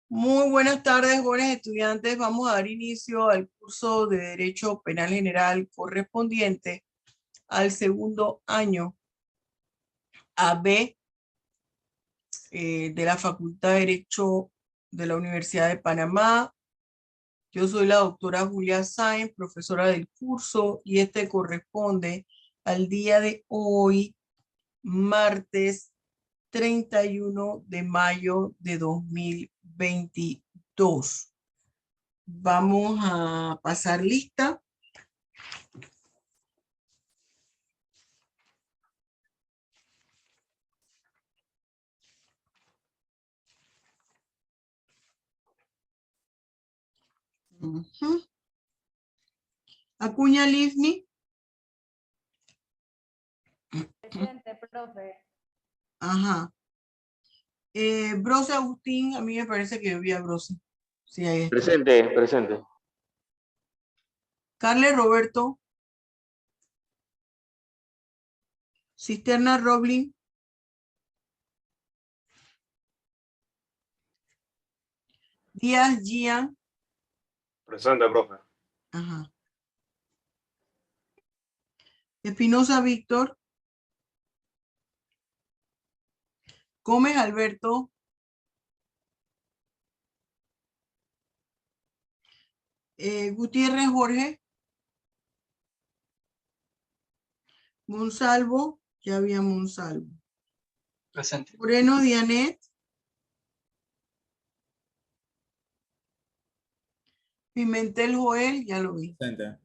Muy buenas tardes, jóvenes estudiantes. Vamos a dar inicio al curso de Derecho Penal General correspondiente al segundo año AB de la Facultad de Derecho de la Universidad de Panamá. Yo soy la doctora Julia Sáenz, profesora del curso, y este corresponde al día de hoy, martes 31 de mayo de 2022. Vamos a pasar lista. Ujú. Acuña Livni. Presente, profe. Ajá. Brose Agustín, a mí me parece que yo vi a Brose. Sí, ahí está. Presente, presente. Carles Roberto. Cisterna Roblin. Díaz Gian. Presente, profe. Ajá. Espinosa Víctor. Gómez Alberto. Gutiérrez Jorge. Monsalvo. Ya había Monsalvo. Presente. Moreno Dianet. Pimentel Joel, ya lo vi. Presente.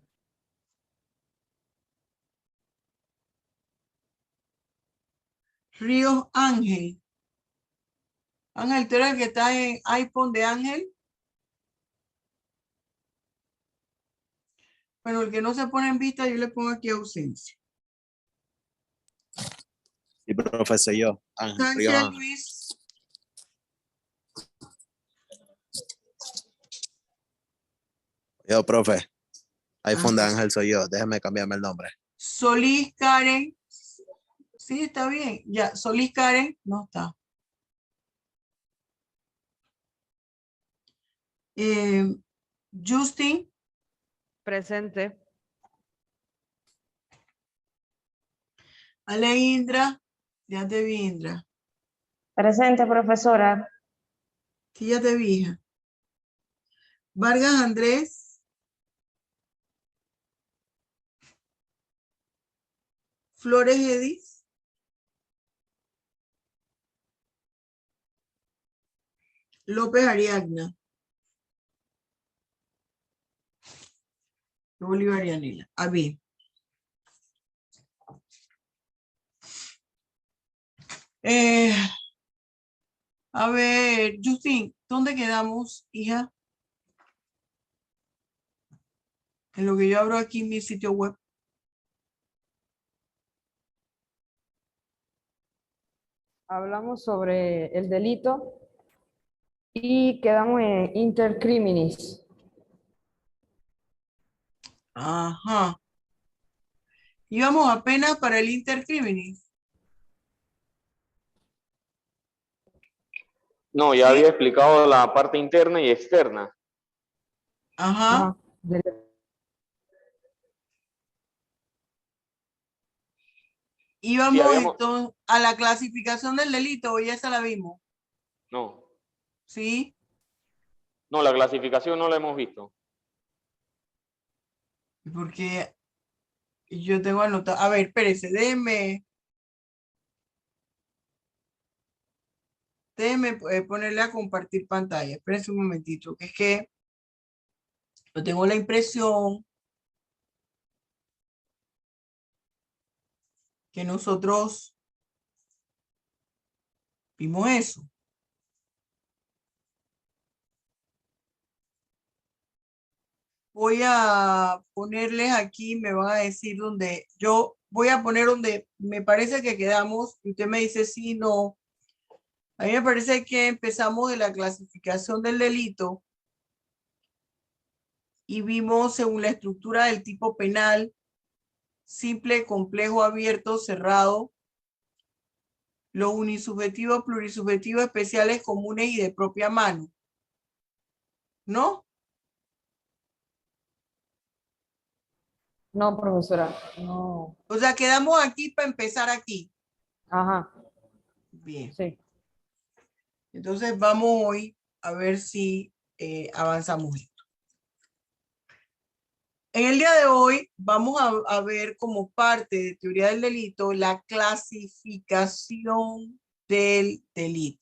Ríos Ángel. Ángel, ¿tú eres el que está en iPhone de Ángel? Bueno, el que no se pone en vista, yo le pongo aquí ausencia. Sí, profe, soy yo, Ángel Sánchez Ríos Ángel. Luis. Yo, profe, iPhone de Ajá. Ángel soy yo, déjeme cambiarme el nombre. Solís Karen. Sí, está bien. Ya, Solís Karen no está. Justin. Presente. Aleindra. Ya te vi, Indra. Presente, profesora. Sí, ya te vi, hija. Vargas Andrés. Flores Edis. López Ariadna. Bolivarianila. A ver. A ver, Justin, ¿dónde quedamos, hija? En lo que yo abro aquí mi sitio web. Hablamos sobre el delito y quedamos en intercriminis. Ajá. Íbamos apenas para el intercriminis. No, ya ¿Sí? había explicado la parte interna y externa. Ajá. Ajá. Íbamos Sí, habíamos... entonces a la clasificación del delito, ya esa la vimos. No, ¿Sí? no, la clasificación no la hemos visto. Porque yo tengo anotado. A ver, espérese, déjeme ponerle a compartir pantalla. Espérese un momentito, que es que yo tengo la impresión que nosotros vimos eso. Voy a ponerles aquí, me van a decir donde, yo voy a poner donde me parece que quedamos, y usted me dice sí, no. A mí me parece que empezamos de la clasificación del delito y vimos según la estructura del tipo penal, simple, complejo, abierto, cerrado, los unisubjetivos, plurisubjetivos, especiales, comunes y de propia mano. ¿No? No, profesora, no. O sea, quedamos aquí para empezar aquí. Ajá, Bien. sí. Entonces vamos hoy a ver si avanzamos esto. En el día de hoy vamos a ver como parte de teoría del delito la clasificación del delito.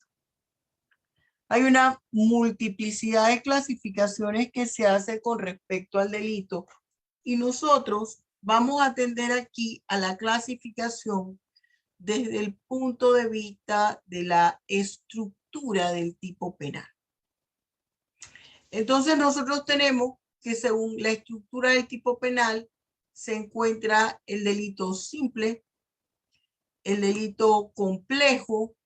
Hay una multiplicidad de clasificaciones que se hace con respecto al delito y nosotros vamos a atender aquí a la clasificación desde el punto de vista de la estructura del tipo penal. Entonces nosotros tenemos que según la estructura del tipo penal se encuentra el delito simple, el delito complejo.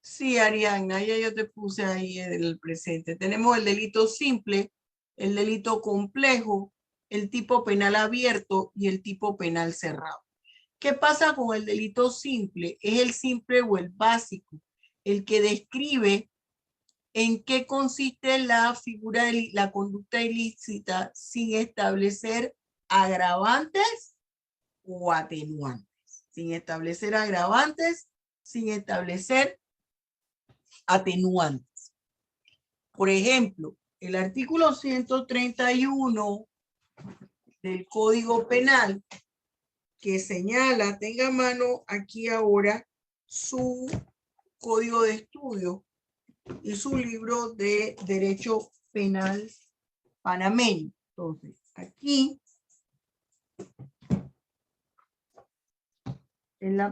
Sí, Ariadna, ya yo te puse ahí en el presente. Tenemos el delito simple, el delito complejo, el tipo penal abierto y el tipo penal cerrado. ¿Qué pasa con el delito simple? Es el simple o el básico, el que describe en qué consiste la figura de la conducta ilícita sin establecer agravantes o atenuantes. Sin establecer agravantes, sin establecer atenuantes. Por ejemplo, el artículo 131 del Código Penal que señala, tenga a mano aquí ahora su código de estudio y su libro de Derecho Penal panameño. Entonces, aquí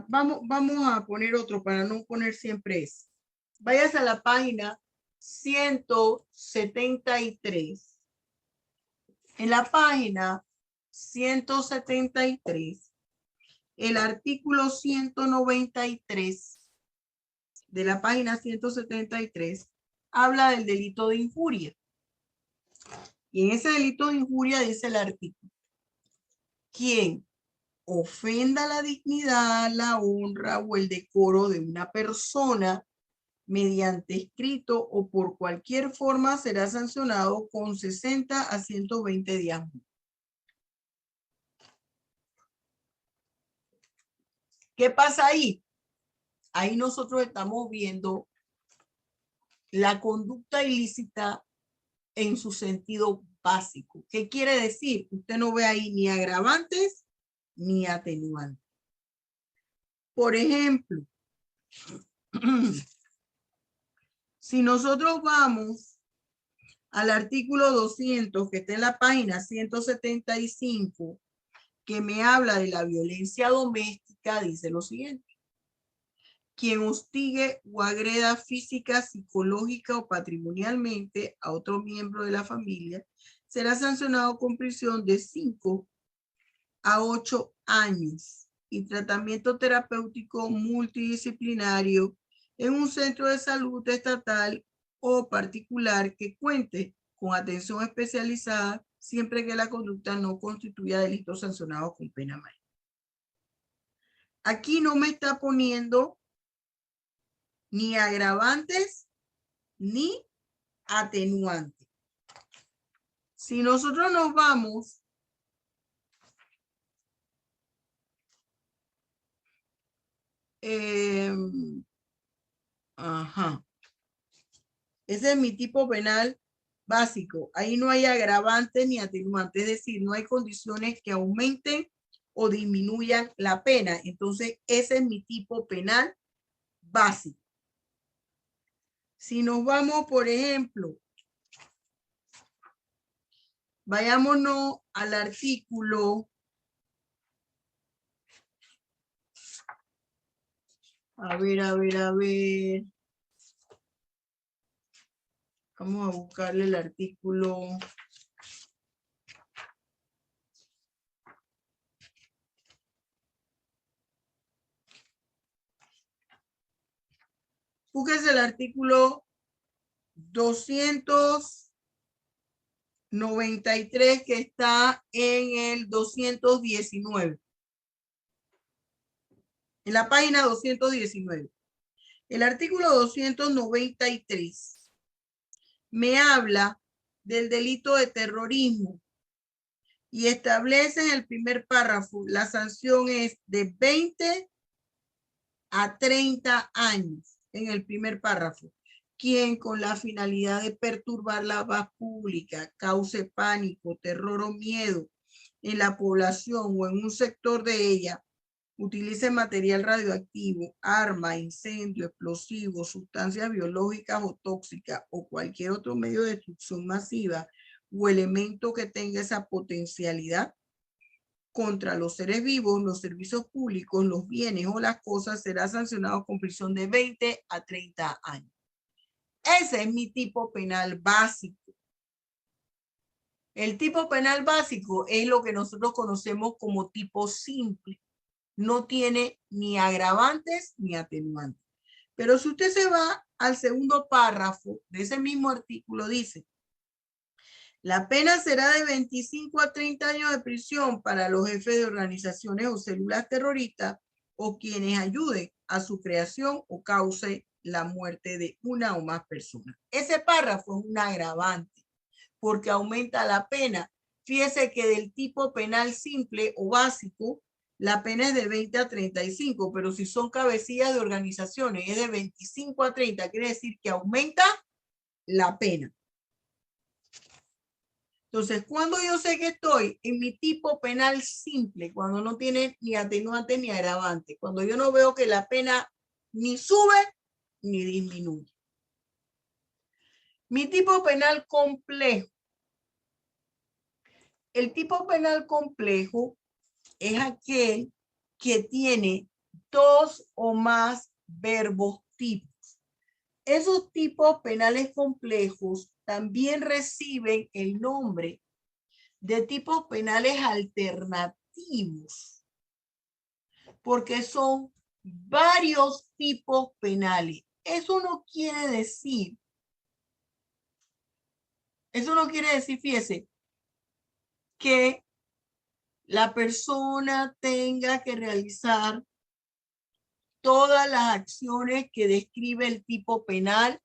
vamos a poner otro para no poner siempre ese. Váyase a la página 173. En la página 173, el artículo 193 de la página 173 habla del delito de injuria. Y en ese delito de injuria dice el artículo: quien ofenda la dignidad, la honra o el decoro de una persona mediante escrito o por cualquier forma será sancionado con 60 a 120 días. ¿Qué pasa ahí? Ahí nosotros estamos viendo la conducta ilícita en su sentido básico. ¿Qué quiere decir? Usted no ve ahí ni agravantes ni atenuantes. Por ejemplo, si nosotros vamos al artículo 200 que está en la página 175, que me habla de la violencia doméstica, dice lo siguiente: quien hostigue o agreda física, psicológica o patrimonialmente a otro miembro de la familia será sancionado con prisión de 5 a 8 años y tratamiento terapéutico multidisciplinario en un centro de salud estatal o particular que cuente con atención especializada siempre que la conducta no constituya delito sancionado con pena máxima. Aquí no me está poniendo ni agravantes ni atenuantes. Si nosotros nos vamos ese es mi tipo penal básico. Ahí no hay agravantes ni atenuantes, es decir, no hay condiciones que aumenten o disminuyan la pena. Entonces, ese es mi tipo penal básico. Si nos vamos, por ejemplo, vayámonos al artículo, a ver. Vamos a buscarle el artículo. Búsquese el artículo 293 que está en el 219. En la página 219. El artículo 293 me habla del delito de terrorismo y establece en el primer párrafo la sanción es de 20 a 30 años en el primer párrafo. Quien con la finalidad de perturbar la paz pública cause pánico, terror o miedo en la población o en un sector de ella, utilice material radioactivo, arma, incendio, explosivo, sustancias biológicas o tóxicas o cualquier otro medio de destrucción masiva o elemento que tenga esa potencialidad contra los seres vivos, los servicios públicos, los bienes o las cosas, será sancionado con prisión de 20 a 30 años. Ese es mi tipo penal básico. El tipo penal básico es lo que nosotros conocemos como tipo simple. No tiene ni agravantes ni atenuantes. Pero si usted se va al segundo párrafo de ese mismo artículo, dice: la pena será de 25 a 30 años de prisión para los jefes de organizaciones o células terroristas o quienes ayuden a su creación o cause la muerte de una o más personas. Ese párrafo es un agravante porque aumenta la pena. Fíjese que del tipo penal simple o básico, la pena es de 20 a 35, pero si son cabecillas de organizaciones es de 25 a 30, quiere decir que aumenta la pena. Entonces, cuando yo sé que estoy en mi tipo penal simple, cuando no tiene ni atenuante ni agravante, cuando yo no veo que la pena ni sube ni disminuye. Mi tipo penal complejo. El tipo penal complejo es aquel que tiene dos o más verbos tipos. Esos tipos penales complejos también reciben el nombre de tipos penales alternativos, porque son varios tipos penales. Eso no quiere decir, fíjese, que la persona tenga que realizar todas las acciones que describe el tipo penal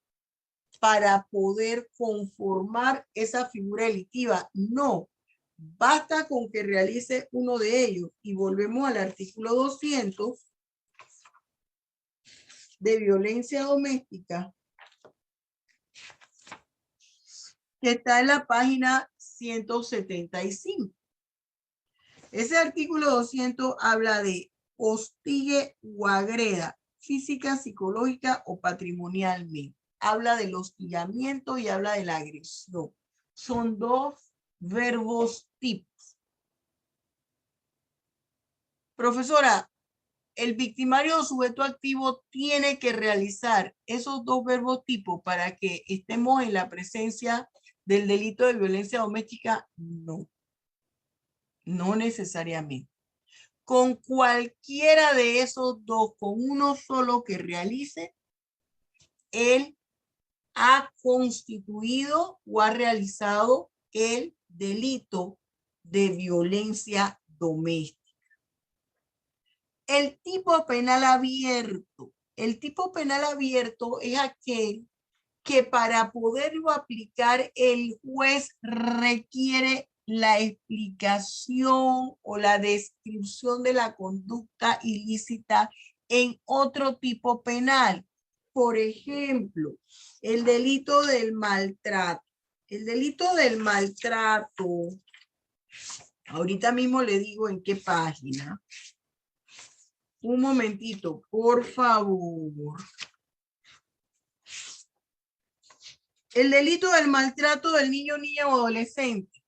para poder conformar esa figura delictiva. No, basta con que realice uno de ellos. Y volvemos al artículo 200 de violencia doméstica, que está en la página 175. Ese artículo 200 habla de hostigue o agreda física, psicológica o patrimonialmente. Habla del hostigamiento y habla de la agresión. Son dos verbos tipos. Profesora, el victimario o sujeto activo tiene que realizar esos dos verbos tipos para que estemos en la presencia del delito de violencia doméstica. No, no necesariamente. Con cualquiera de esos dos, con uno solo que realice, él ha constituido o ha realizado el delito de violencia doméstica. El tipo penal abierto. El tipo penal abierto es aquel que para poderlo aplicar el juez requiere la explicación o la descripción de la conducta ilícita en otro tipo penal. Por ejemplo, el delito del maltrato. El delito del maltrato, ahorita mismo le digo en qué página. Un momentito, por favor. El delito del maltrato del niño, niña o adolescente.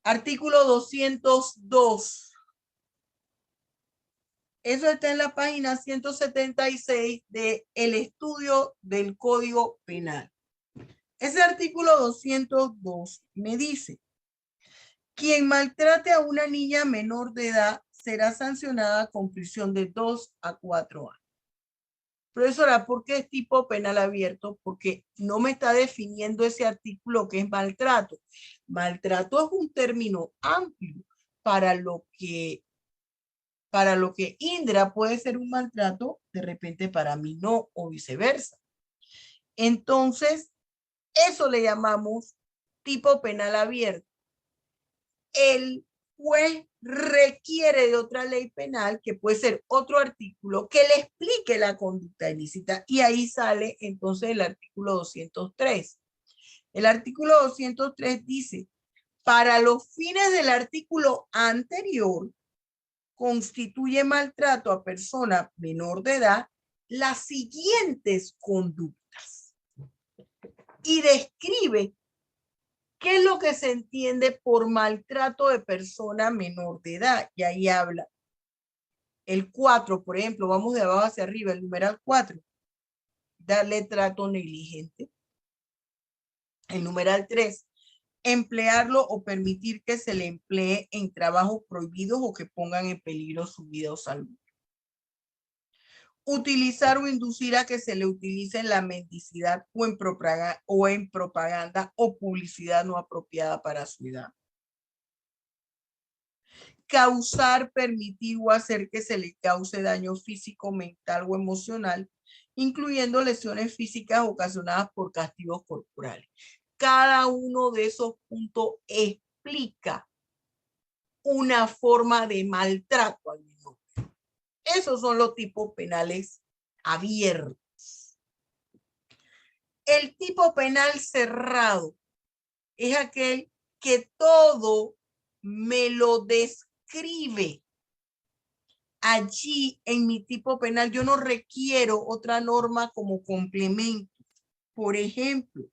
Artículo 202. Eso está en la página 176 del estudio del Código Penal. Ese artículo 202 me dice: quien maltrate a una niña menor de edad será sancionada con prisión de 2 a 4 años. Profesora, ¿por qué es tipo penal abierto? Porque no me está definiendo ese artículo que es maltrato. Maltrato es un término amplio para lo que Indra puede ser un maltrato, de repente para mí no, o viceversa. Entonces, Eso le llamamos tipo penal abierto. El juez requiere de otra ley penal, que puede ser otro artículo, que le explique la conducta ilícita, y ahí sale entonces el artículo 203. El artículo 203 dice: para los fines del artículo anterior, constituye maltrato a persona menor de edad las siguientes conductas. Y describe qué es lo que se entiende por maltrato de persona menor de edad. Y ahí habla. El 4, por ejemplo, vamos de abajo hacia arriba, el numeral 4. Darle trato negligente. El numeral 3. Emplearlo o permitir que se le emplee en trabajos prohibidos o que pongan en peligro su vida o salud. Utilizar o inducir a que se le utilice en la mendicidad o en propaganda o publicidad no apropiada para su edad. Causar, permitir o hacer que se le cause daño físico, mental o emocional, incluyendo lesiones físicas ocasionadas por castigos corporales. Cada uno de esos puntos explica una forma de maltrato al menor. Esos son los tipos penales abiertos. El tipo penal cerrado es aquel que todo me lo describe. Allí en mi tipo penal yo no requiero otra norma como complemento. Por ejemplo,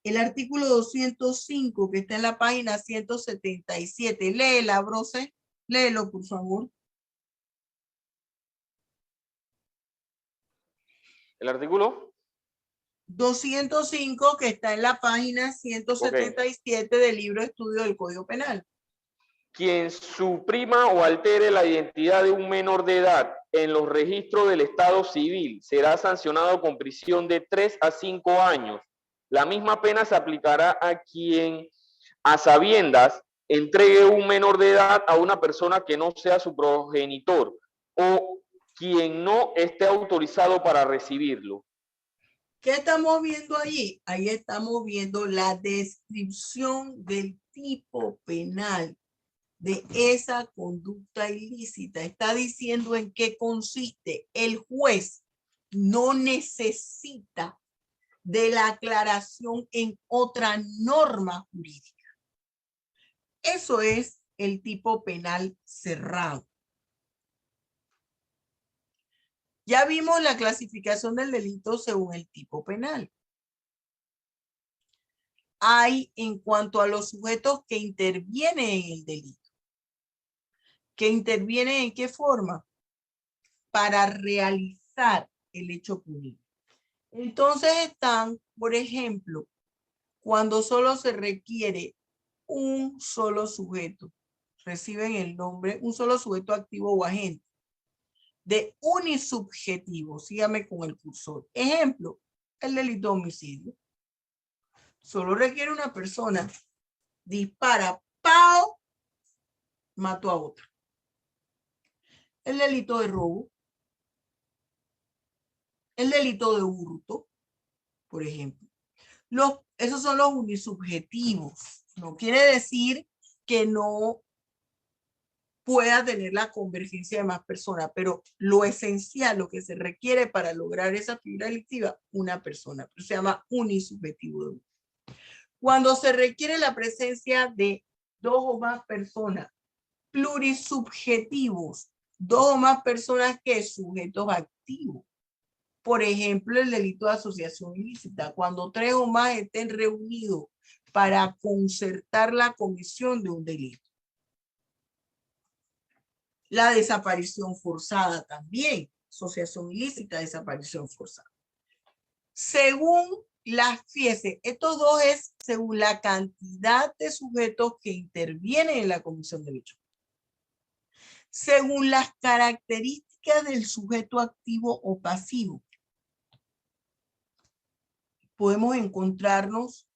el artículo 205 que está en la página 177. Léela, Brose. Léelo, por favor. ¿El artículo? 205 que está en la página 177 del libro de estudio del Código Penal. Quien suprima o altere la identidad de un menor de edad en los registros del Estado Civil será sancionado con prisión de 3 a 5 años. La misma pena se aplicará a quien, a sabiendas, entregue un menor de edad a una persona que no sea su progenitor o quien no esté autorizado para recibirlo. ¿Qué estamos viendo allí? Ahí estamos viendo la descripción del tipo penal de esa conducta ilícita. Está diciendo en qué consiste. El juez no necesita de la aclaración en otra norma jurídica. Eso es el tipo penal cerrado. Ya vimos la clasificación del delito según el tipo penal. Hay en cuanto a los sujetos que intervienen en el delito. ¿Que intervienen en qué forma? Para realizar el hecho punible. Entonces están, por ejemplo, cuando solo se requiere un solo sujeto, reciben el nombre, un solo sujeto activo o agente, de unisubjetivo, sígame con el cursor. Ejemplo, el delito de homicidio. Solo requiere una persona, dispara, ¡pau!, mató a otra. El delito de robo. El delito de hurto, por ejemplo. Esos son los unisubjetivos. No quiere decir que no pueda tener la convergencia de más personas, pero lo esencial, lo que se requiere para lograr esa figura delictiva, una persona, pero se llama unisubjetivo. Cuando se requiere la presencia de 2 o más personas, plurisubjetivos, 2 o más personas que sujetos activos. Por ejemplo, el delito de asociación ilícita, cuando 3 o más estén reunidos para concertar la comisión de un delito. La desaparición forzada también, asociación ilícita, desaparición forzada. Según fíjese, estos dos es según la cantidad de sujetos que intervienen en la comisión del hecho. Según las características del sujeto activo o pasivo, podemos encontrarnos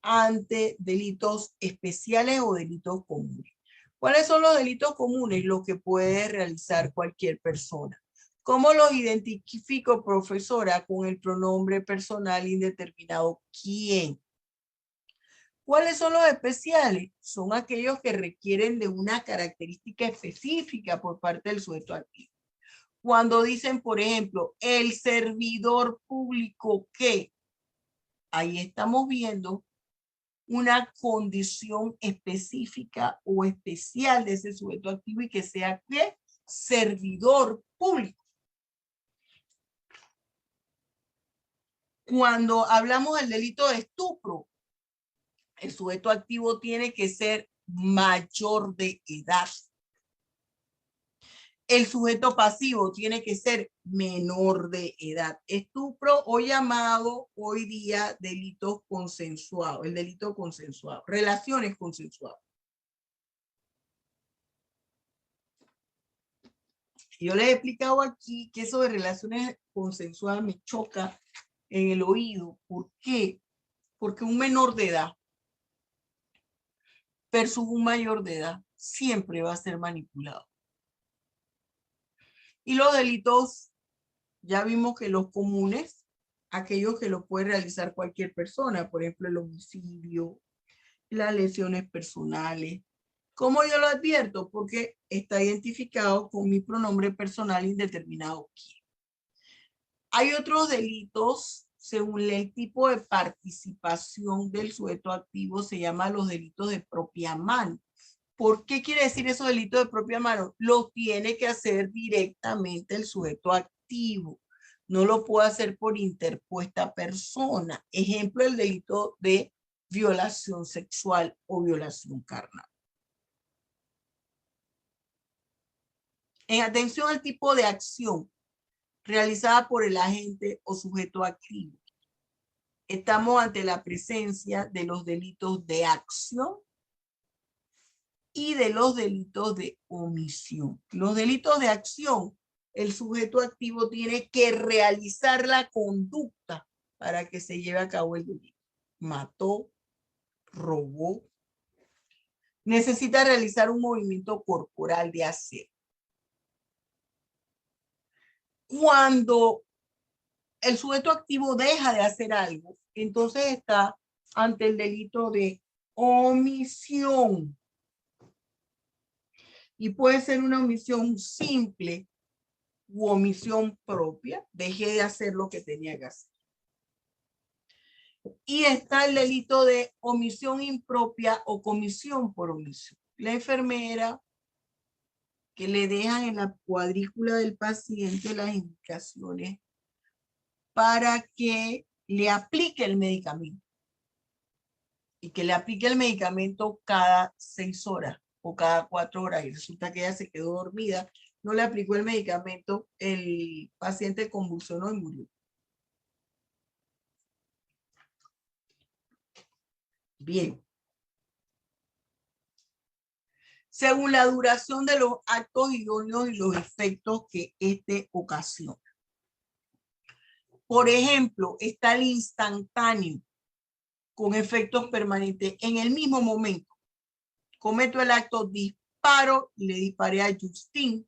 ante delitos especiales o delitos comunes. ¿Cuáles son los delitos comunes? Los que puede realizar cualquier persona, ¿Cómo los identifico, profesora? Con el pronombre personal indeterminado ¿quién? ¿Cuáles son los especiales? Son aquellos que requieren de una característica específica por parte del sujeto activo. Cuando dicen, por ejemplo, el servidor público que, ahí estamos viendo una condición específica o especial de ese sujeto activo y que sea ¿qué? Servidor público. Cuando hablamos del delito de estupro, el sujeto activo tiene que ser mayor de edad. El sujeto pasivo tiene que ser menor de edad. Estupro o llamado hoy día delitos consensuados, el delito consensuado, relaciones consensuadas. Yo les he explicado aquí que eso de relaciones consensuadas me choca en el oído. ¿Por qué? Porque un menor de edad versus un mayor de edad siempre va a ser manipulado. Y los delitos, ya vimos que los comunes, aquellos que lo puede realizar cualquier persona, por ejemplo, el homicidio, las lesiones personales. ¿Cómo yo lo advierto? Porque está identificado con mi pronombre personal indeterminado ¿quién? Hay otros delitos, según el tipo de participación del sujeto activo, se llaman los delitos de propia mano. ¿Por qué quiere decir esos delitos de propia mano? Lo tiene que hacer directamente el sujeto activo. No lo puede hacer por interpuesta persona. Ejemplo, el delito de violación sexual o violación carnal. En atención al tipo de acción realizada por el agente o sujeto activo, estamos ante la presencia de los delitos de acción y de los delitos de omisión. Los delitos de acción, el sujeto activo tiene que realizar la conducta para que se lleve a cabo el delito. Mató, robó. Necesita realizar un movimiento corporal de hacer. Cuando el sujeto activo deja de hacer algo, entonces está ante el delito de omisión. Y puede ser una omisión simple u omisión propia. Dejé de hacer lo que tenía que hacer. Y está el delito de omisión impropia o comisión por omisión. La enfermera que le dejan en la cuadrícula del paciente las indicaciones para que le aplique el medicamento. Y que le aplique el medicamento cada 6 horas o cada 4 horas. Y resulta que ella se quedó dormida, no le aplicó el medicamento, el paciente convulsionó y murió. Bien. Según la duración de los actos idóneos y los efectos que este ocasiona. Por ejemplo, está el instantáneo con efectos permanentes. En el mismo momento, cometo el acto, disparo y le disparé a Justin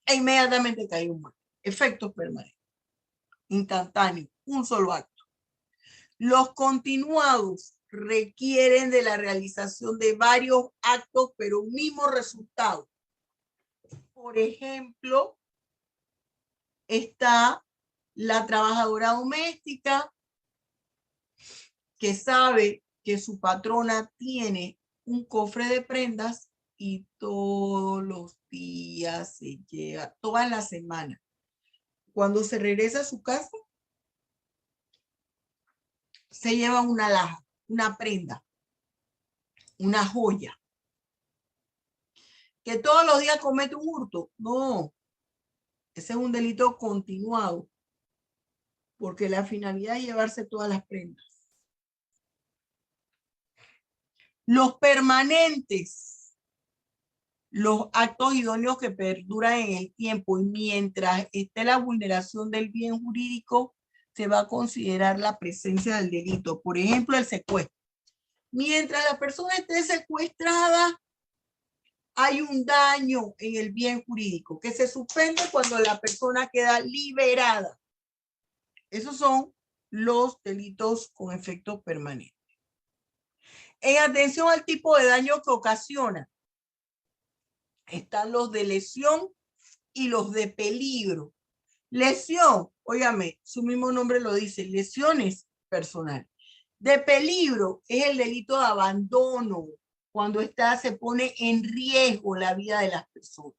e inmediatamente cayó muerto. Efectos permanentes. Instantáneo, un solo acto. Los continuados requieren de la realización de varios actos, pero un mismo resultado. Por ejemplo, está la trabajadora doméstica que sabe que su patrona tiene un cofre de prendas y todos los días se lleva, toda la semana. Cuando se regresa a su casa, se lleva una alhaja, una prenda, una joya. Que todos los días comete un hurto. No, ese es un delito continuado, porque la finalidad es llevarse todas las prendas. Los permanentes, los actos idóneos que perduran en el tiempo y mientras esté la vulneración del bien jurídico, se va a considerar la presencia del delito. Por ejemplo, el secuestro. Mientras la persona esté secuestrada, hay un daño en el bien jurídico que se suspende cuando la persona queda liberada. Esos son los delitos con efecto permanente. En atención al tipo de daño que ocasiona, están los de lesión y los de peligro. Lesión, óigame, su mismo nombre lo dice, lesiones personales. De peligro es el delito de abandono, cuando se pone en riesgo la vida de las personas.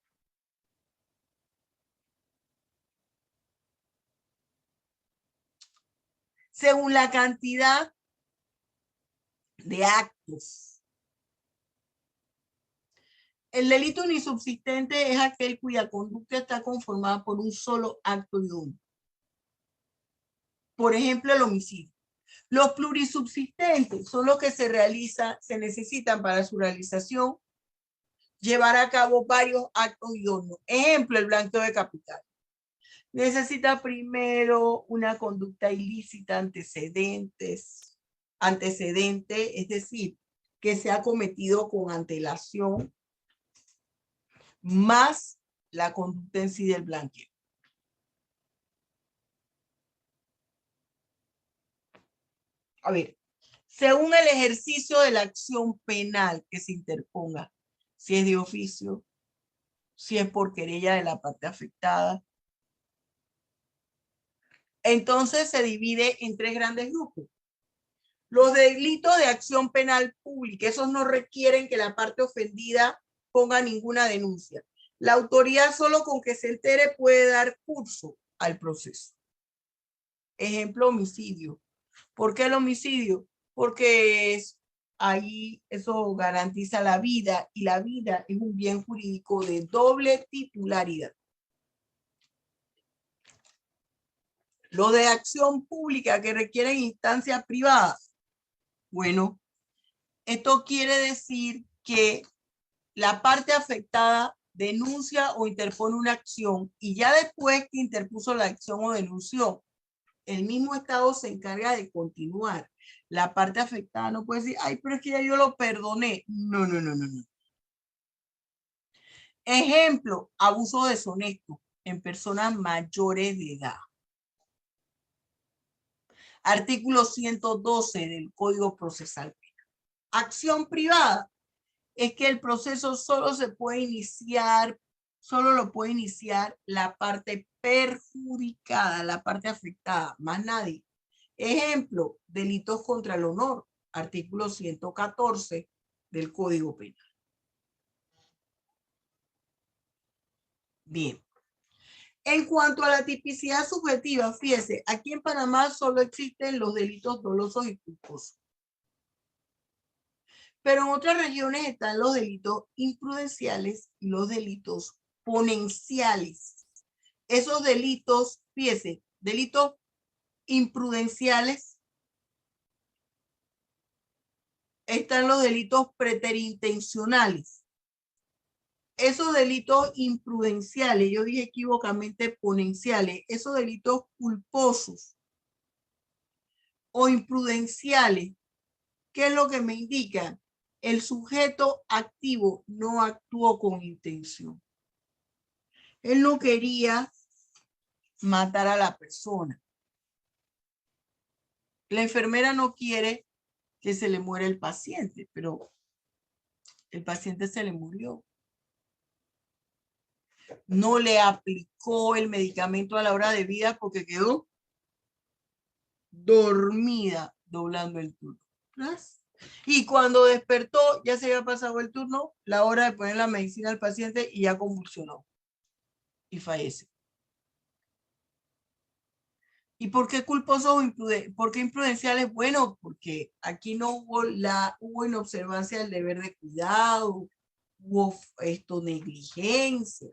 Según la cantidad de actos. El delito unisubsistente es aquel cuya conducta está conformada por un solo acto idóneo. Por ejemplo, el homicidio. Los plurisubsistentes son los que se necesitan para su realización llevar a cabo varios actos idóneos. Ejemplo, el blanqueo de capital. Necesita primero una conducta ilícita antecedente, es decir, que se ha cometido con antelación, más la conducta en sí del blanqueo. A ver, según el ejercicio de la acción penal que se interponga, si es de oficio, si es por querella de la parte afectada, entonces se divide en tres grandes grupos. Los delitos de acción penal pública, esos no requieren que la parte ofendida ponga ninguna denuncia. La autoridad solo con que se entere puede dar curso al proceso. Ejemplo, homicidio. ¿Por qué el homicidio? Porque ahí eso garantiza la vida y la vida es un bien jurídico de doble titularidad. Lo de acción pública que requieren instancias privadas. Bueno, esto quiere decir que la parte afectada denuncia o interpone una acción y ya después que interpuso la acción o denunció, el mismo Estado se encarga de continuar. La parte afectada no puede decir, ay, pero es que ya yo lo perdoné. No, no, no, no, no. Ejemplo, abuso deshonesto en personas mayores de edad. Artículo 112 del Código Procesal Penal. Acción privada es que el proceso solo lo puede iniciar la parte perjudicada, la parte afectada, más nadie. Ejemplo, delitos contra el honor, artículo 114 del Código Penal. Bien. En cuanto a la tipicidad subjetiva, fíjese, aquí en Panamá solo existen los delitos dolosos y culposos. Pero en otras regiones están los delitos imprudenciales y los delitos ponenciales. Esos delitos, fíjese, delitos imprudenciales, están los delitos preterintencionales. Esos delitos imprudenciales, yo dije equivocamente ponenciales, esos delitos culposos o imprudenciales, ¿qué es lo que me indica? El sujeto activo no actuó con intención. Él no quería matar a la persona. La enfermera no quiere que se le muera el paciente, pero el paciente se le murió. No le aplicó el medicamento a la hora de vida porque quedó dormida doblando el turno. Y cuando despertó, ya se había pasado el turno, la hora de poner la medicina al paciente y ya convulsionó y fallece. ¿Y por qué culposo o imprudencial? ¿Por qué imprudenciales? Bueno, porque aquí no hubo inobservancia del deber de cuidado, hubo negligencia.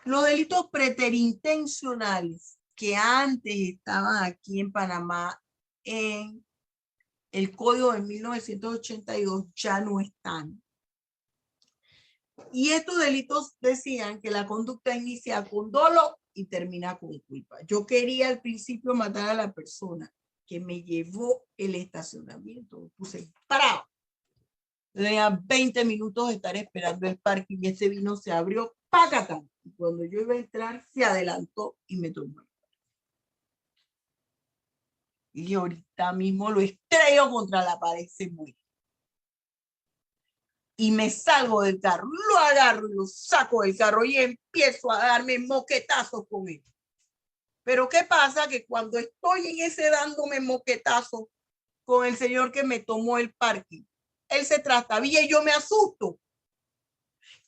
Los delitos preterintencionales que antes estaban aquí en Panamá en el Código de 1982 ya no están. Y estos delitos decían que la conducta inicia con dolo y termina con culpa. Yo quería al principio matar a la persona que me llevó el estacionamiento. Me puse bravo. Tenía 20 minutos de estar esperando el parking y ese vino se abrió, ¡pácata! Y cuando yo iba a entrar, se adelantó y me tomó. Y ahorita mismo lo estrello contra la pared, se muere. Y me salgo del carro, lo agarro y lo saco del carro y empiezo a darme moquetazos con él. Pero ¿qué pasa? Que cuando estoy en ese dándome moquetazos con el señor que me tomó el parking, él se trastabilla y yo me asusto.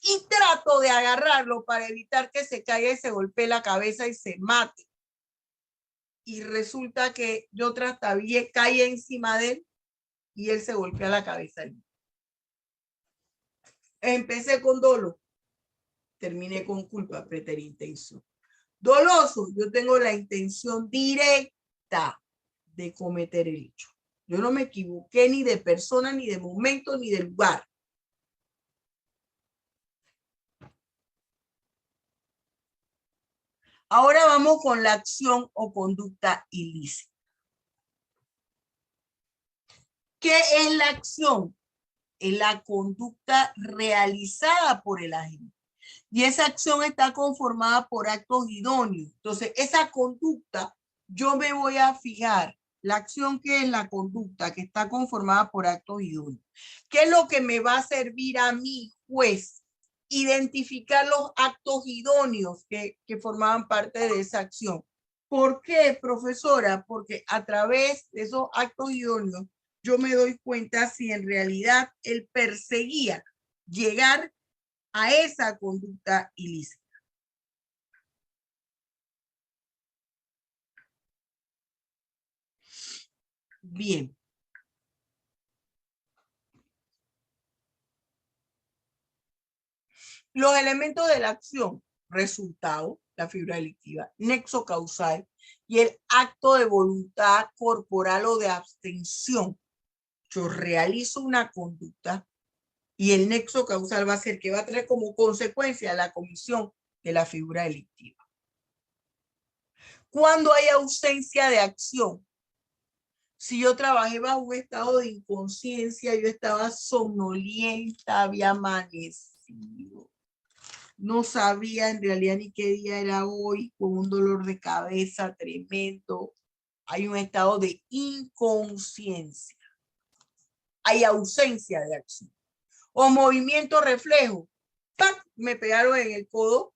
Y trato de agarrarlo para evitar que se caiga y se golpee la cabeza y se mate. Y resulta que yo trastabillé, caí encima de él y él se golpea la cabeza. Empecé con dolo, terminé con culpa preterintención. Doloso, yo tengo la intención directa de cometer el hecho. Yo no me equivoqué ni de persona, ni de momento, ni de lugar. Ahora vamos con la acción o conducta ilícita. ¿Qué es la acción? Es la conducta realizada por el agente. Y esa acción está conformada por actos idóneos. Entonces, esa conducta, yo me voy a fijar, la acción que es la conducta, que está conformada por actos idóneos. ¿Qué es lo que me va a servir a mí, juez? Identificar los actos idóneos que formaban parte de esa acción. ¿Por qué, profesora? Porque a través de esos actos idóneos, yo me doy cuenta si en realidad él perseguía llegar a esa conducta ilícita. Bien. Los elementos de la acción: resultado, la fibra delictiva, nexo causal y el acto de voluntad corporal o de abstención. Yo realizo una conducta y el nexo causal va a ser que va a traer como consecuencia la comisión de la figura delictiva. Cuando hay ausencia de acción, si yo trabajé bajo un estado de inconsciencia, yo estaba somnolienta, había amanecido, no sabía en realidad ni qué día era hoy, con un dolor de cabeza tremendo, hay un estado de inconsciencia, hay ausencia de acción. O movimiento reflejo, ¡pac!, me pegaron en el codo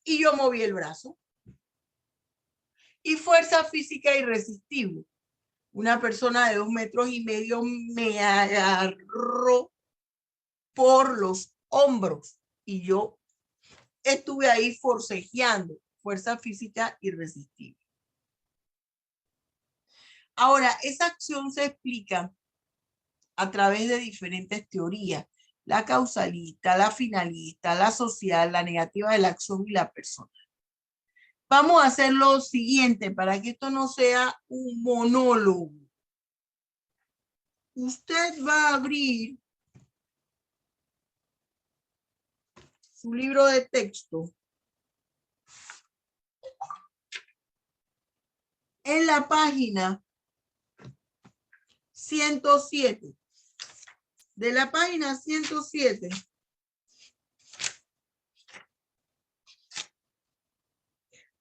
y yo moví el brazo. Y fuerza física irresistible. Una persona de 2,5 metros me agarró por los hombros y yo estuve ahí forcejeando. Fuerza física irresistible. Ahora, esa acción se explica a través de diferentes teorías: la causalista, la finalista, la social, la negativa de la acción y la persona. Vamos a hacer lo siguiente para que esto no sea un monólogo. Usted va a abrir su libro de texto en la página 107. De la página 107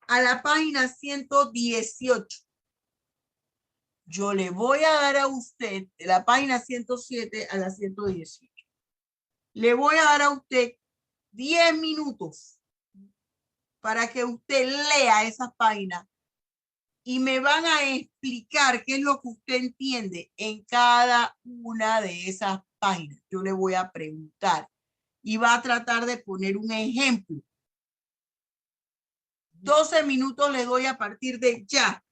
a la página 118. Yo le voy a dar a usted, de la página 107 a la 118, le voy a dar a usted 10 minutos para que usted lea esas páginas y me van a explicar qué es lo que usted entiende en cada una de esas páginas. Yo le voy a preguntar y va a tratar de poner un ejemplo. 12 minutos le doy a partir de ya.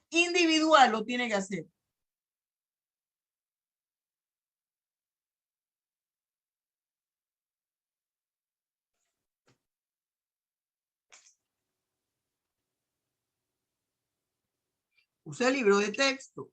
Individual lo tiene que hacer. Use el libro de texto.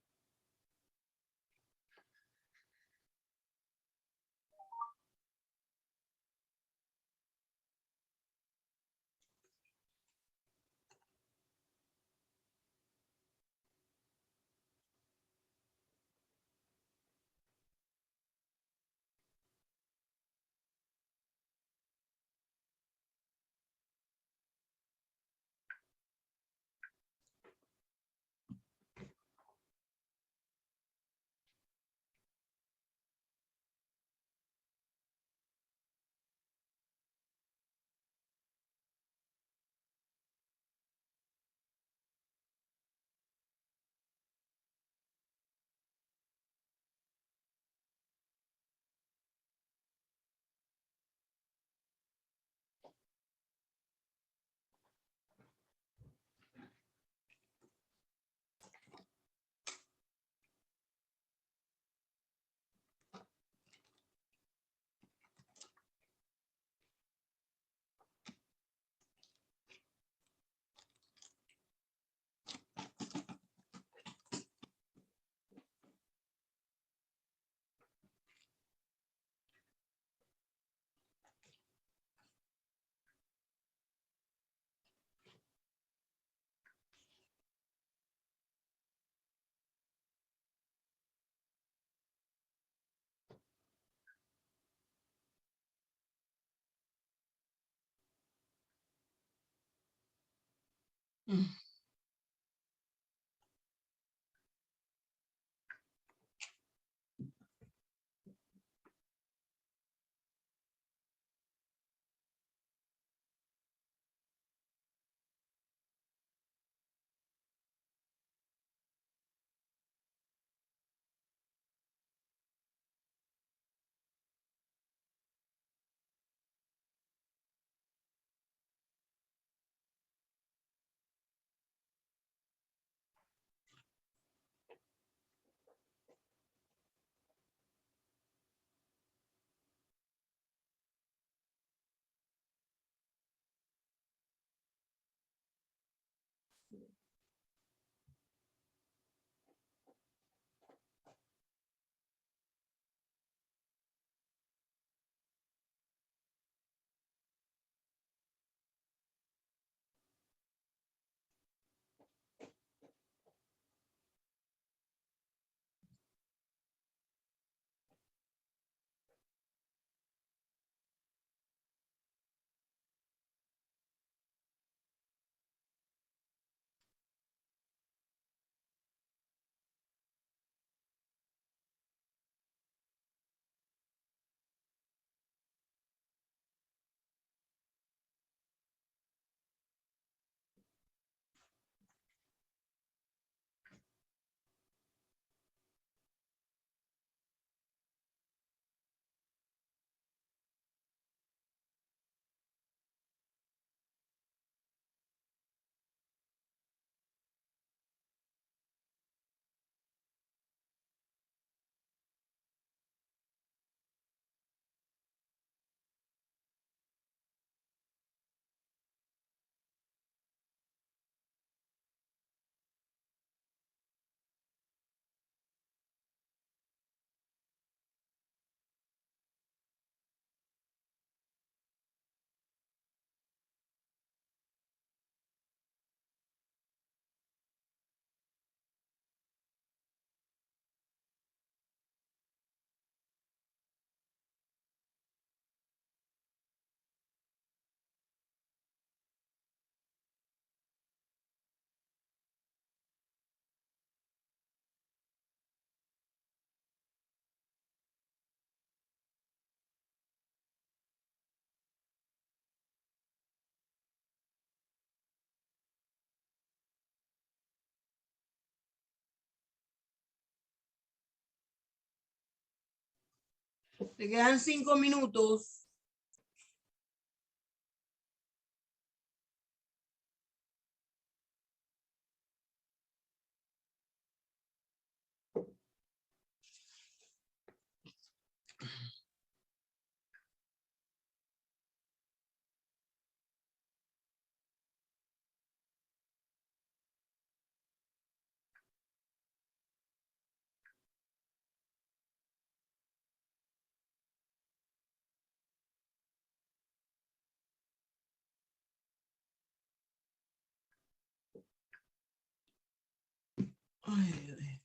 Te quedan 5 minutos. Ay, ay.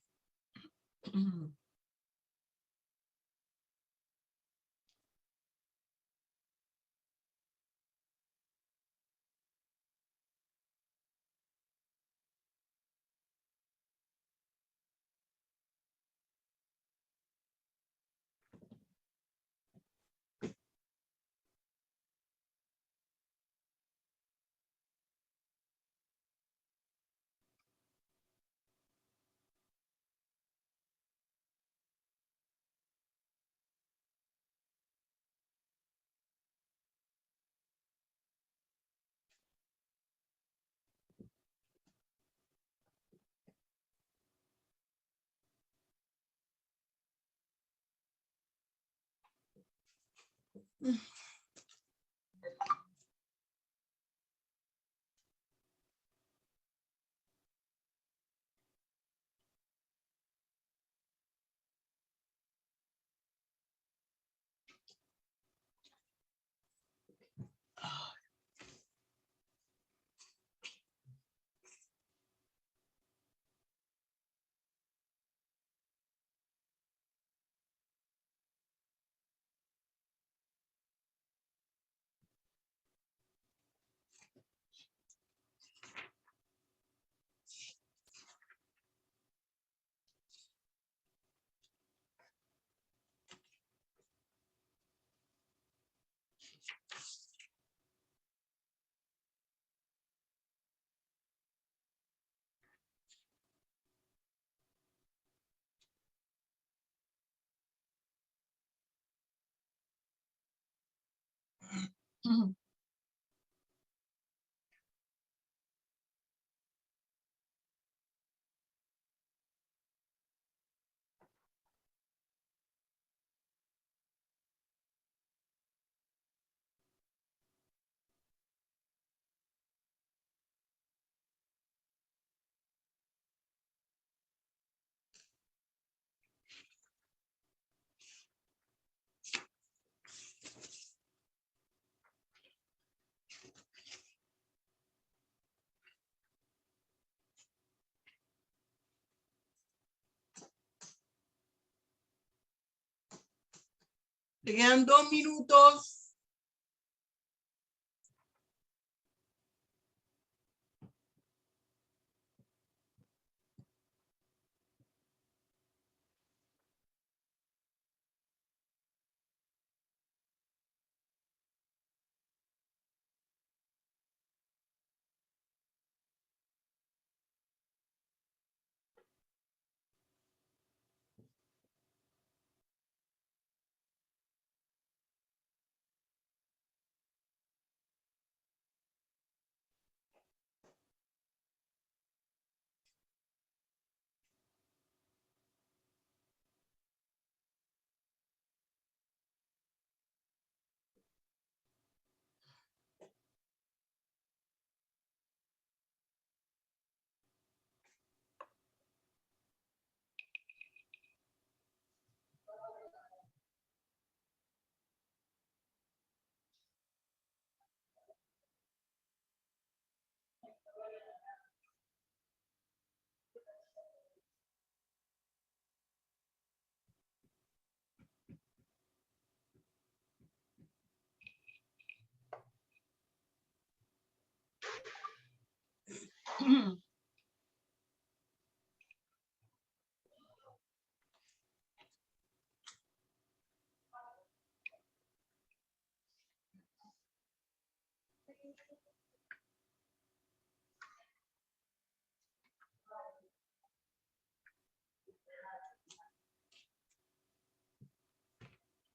Te quedan 2 minutos.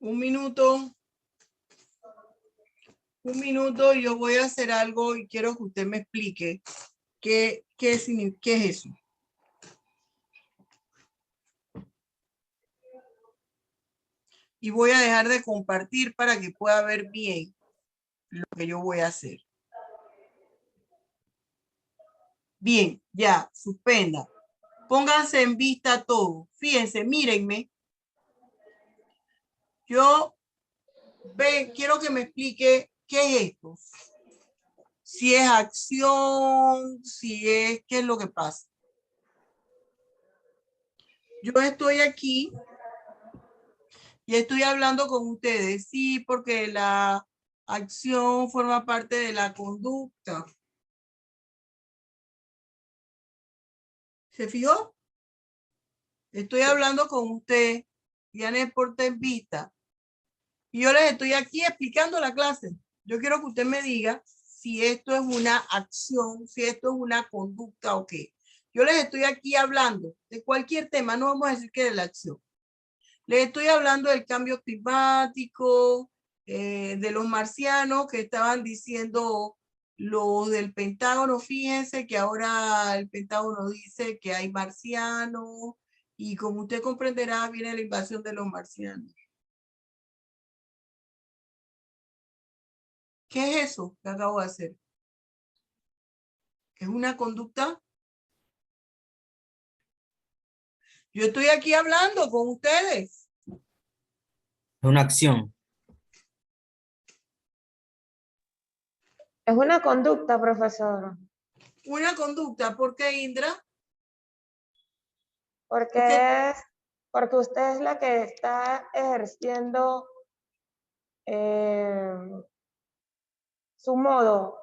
Un minuto. Un minuto, yo voy a hacer algo y quiero que usted me explique qué es eso. Y voy a dejar de compartir para que pueda ver bien lo que yo voy a hacer. Bien, ya, suspenda. Pónganse en vista todo. Fíjense, mírenme. Yo quiero que me explique qué es esto. Si es acción, qué es lo que pasa. Yo estoy aquí y estoy hablando con ustedes, sí, porque la acción forma parte de la conducta. ¿Se fijó? Estoy hablando con usted, Janet Porta en vista, y yo les estoy aquí explicando la clase. Yo quiero que usted me diga si esto es una acción, si esto es una conducta o qué. Yo les estoy aquí hablando de cualquier tema, no vamos a decir que de la acción. Les estoy hablando del cambio climático, de los marcianos que estaban diciendo los del Pentágono. Fíjense que ahora el Pentágono dice que hay marcianos y como usted comprenderá, viene la invasión de los marcianos. ¿Qué es eso que acabo de hacer? ¿Es una conducta? Yo estoy aquí hablando con ustedes. Una acción. Es una conducta, profesor, Una conducta. ¿Por qué, Indra? porque usted es la que está ejerciendo su modo.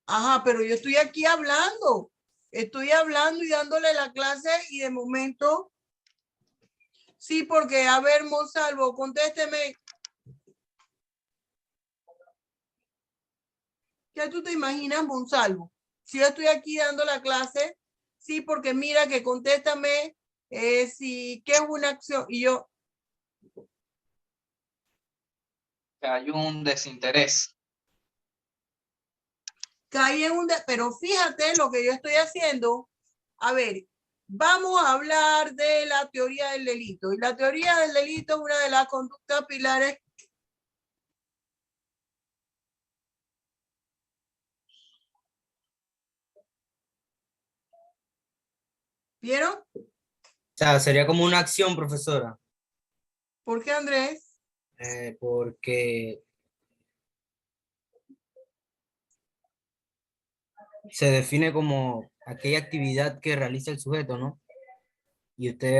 Ajá, pero yo estoy aquí hablando. Estoy hablando y dándole la clase y de momento... Sí, porque, a ver, Monsalvo, contésteme. ¿Qué tú te imaginas, Monsalvo? Si yo estoy aquí dando la clase, sí, porque mira que contéstame si qué es una acción. Y yo, Que hay un desinterés. Cae en pero fíjate lo que yo estoy haciendo. A ver, vamos a hablar de la teoría del delito. Y la teoría del delito es una de las conductas pilares. ¿Vieron? O sea, sería como una acción, profesora, ¿Por qué, Andrés? porque se define como aquella actividad que realiza el sujeto, ¿no? Y usted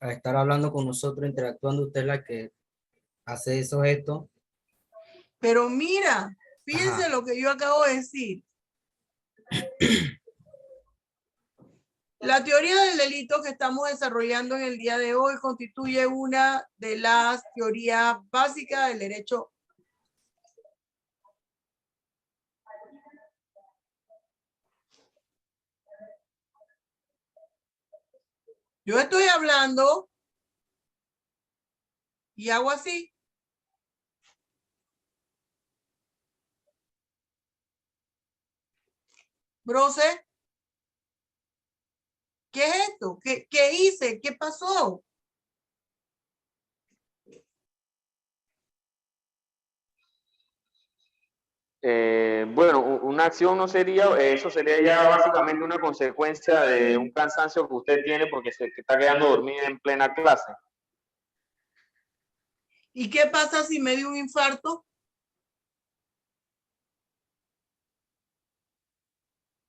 a estar hablando con nosotros, interactuando, usted es la que hace esos gestos. Pero mira, fíjense Ajá. lo que yo acabo de decir. La teoría del delito que estamos desarrollando en el día de hoy constituye una de las teorías básicas del derecho. Yo estoy hablando y hago así. Brose, ¿qué es esto? ¿Qué hice? ¿Qué pasó? Bueno, una acción no sería, eso sería ya básicamente una consecuencia de un cansancio que usted tiene porque se está quedando dormida en plena clase. ¿Y qué pasa si me dio un infarto?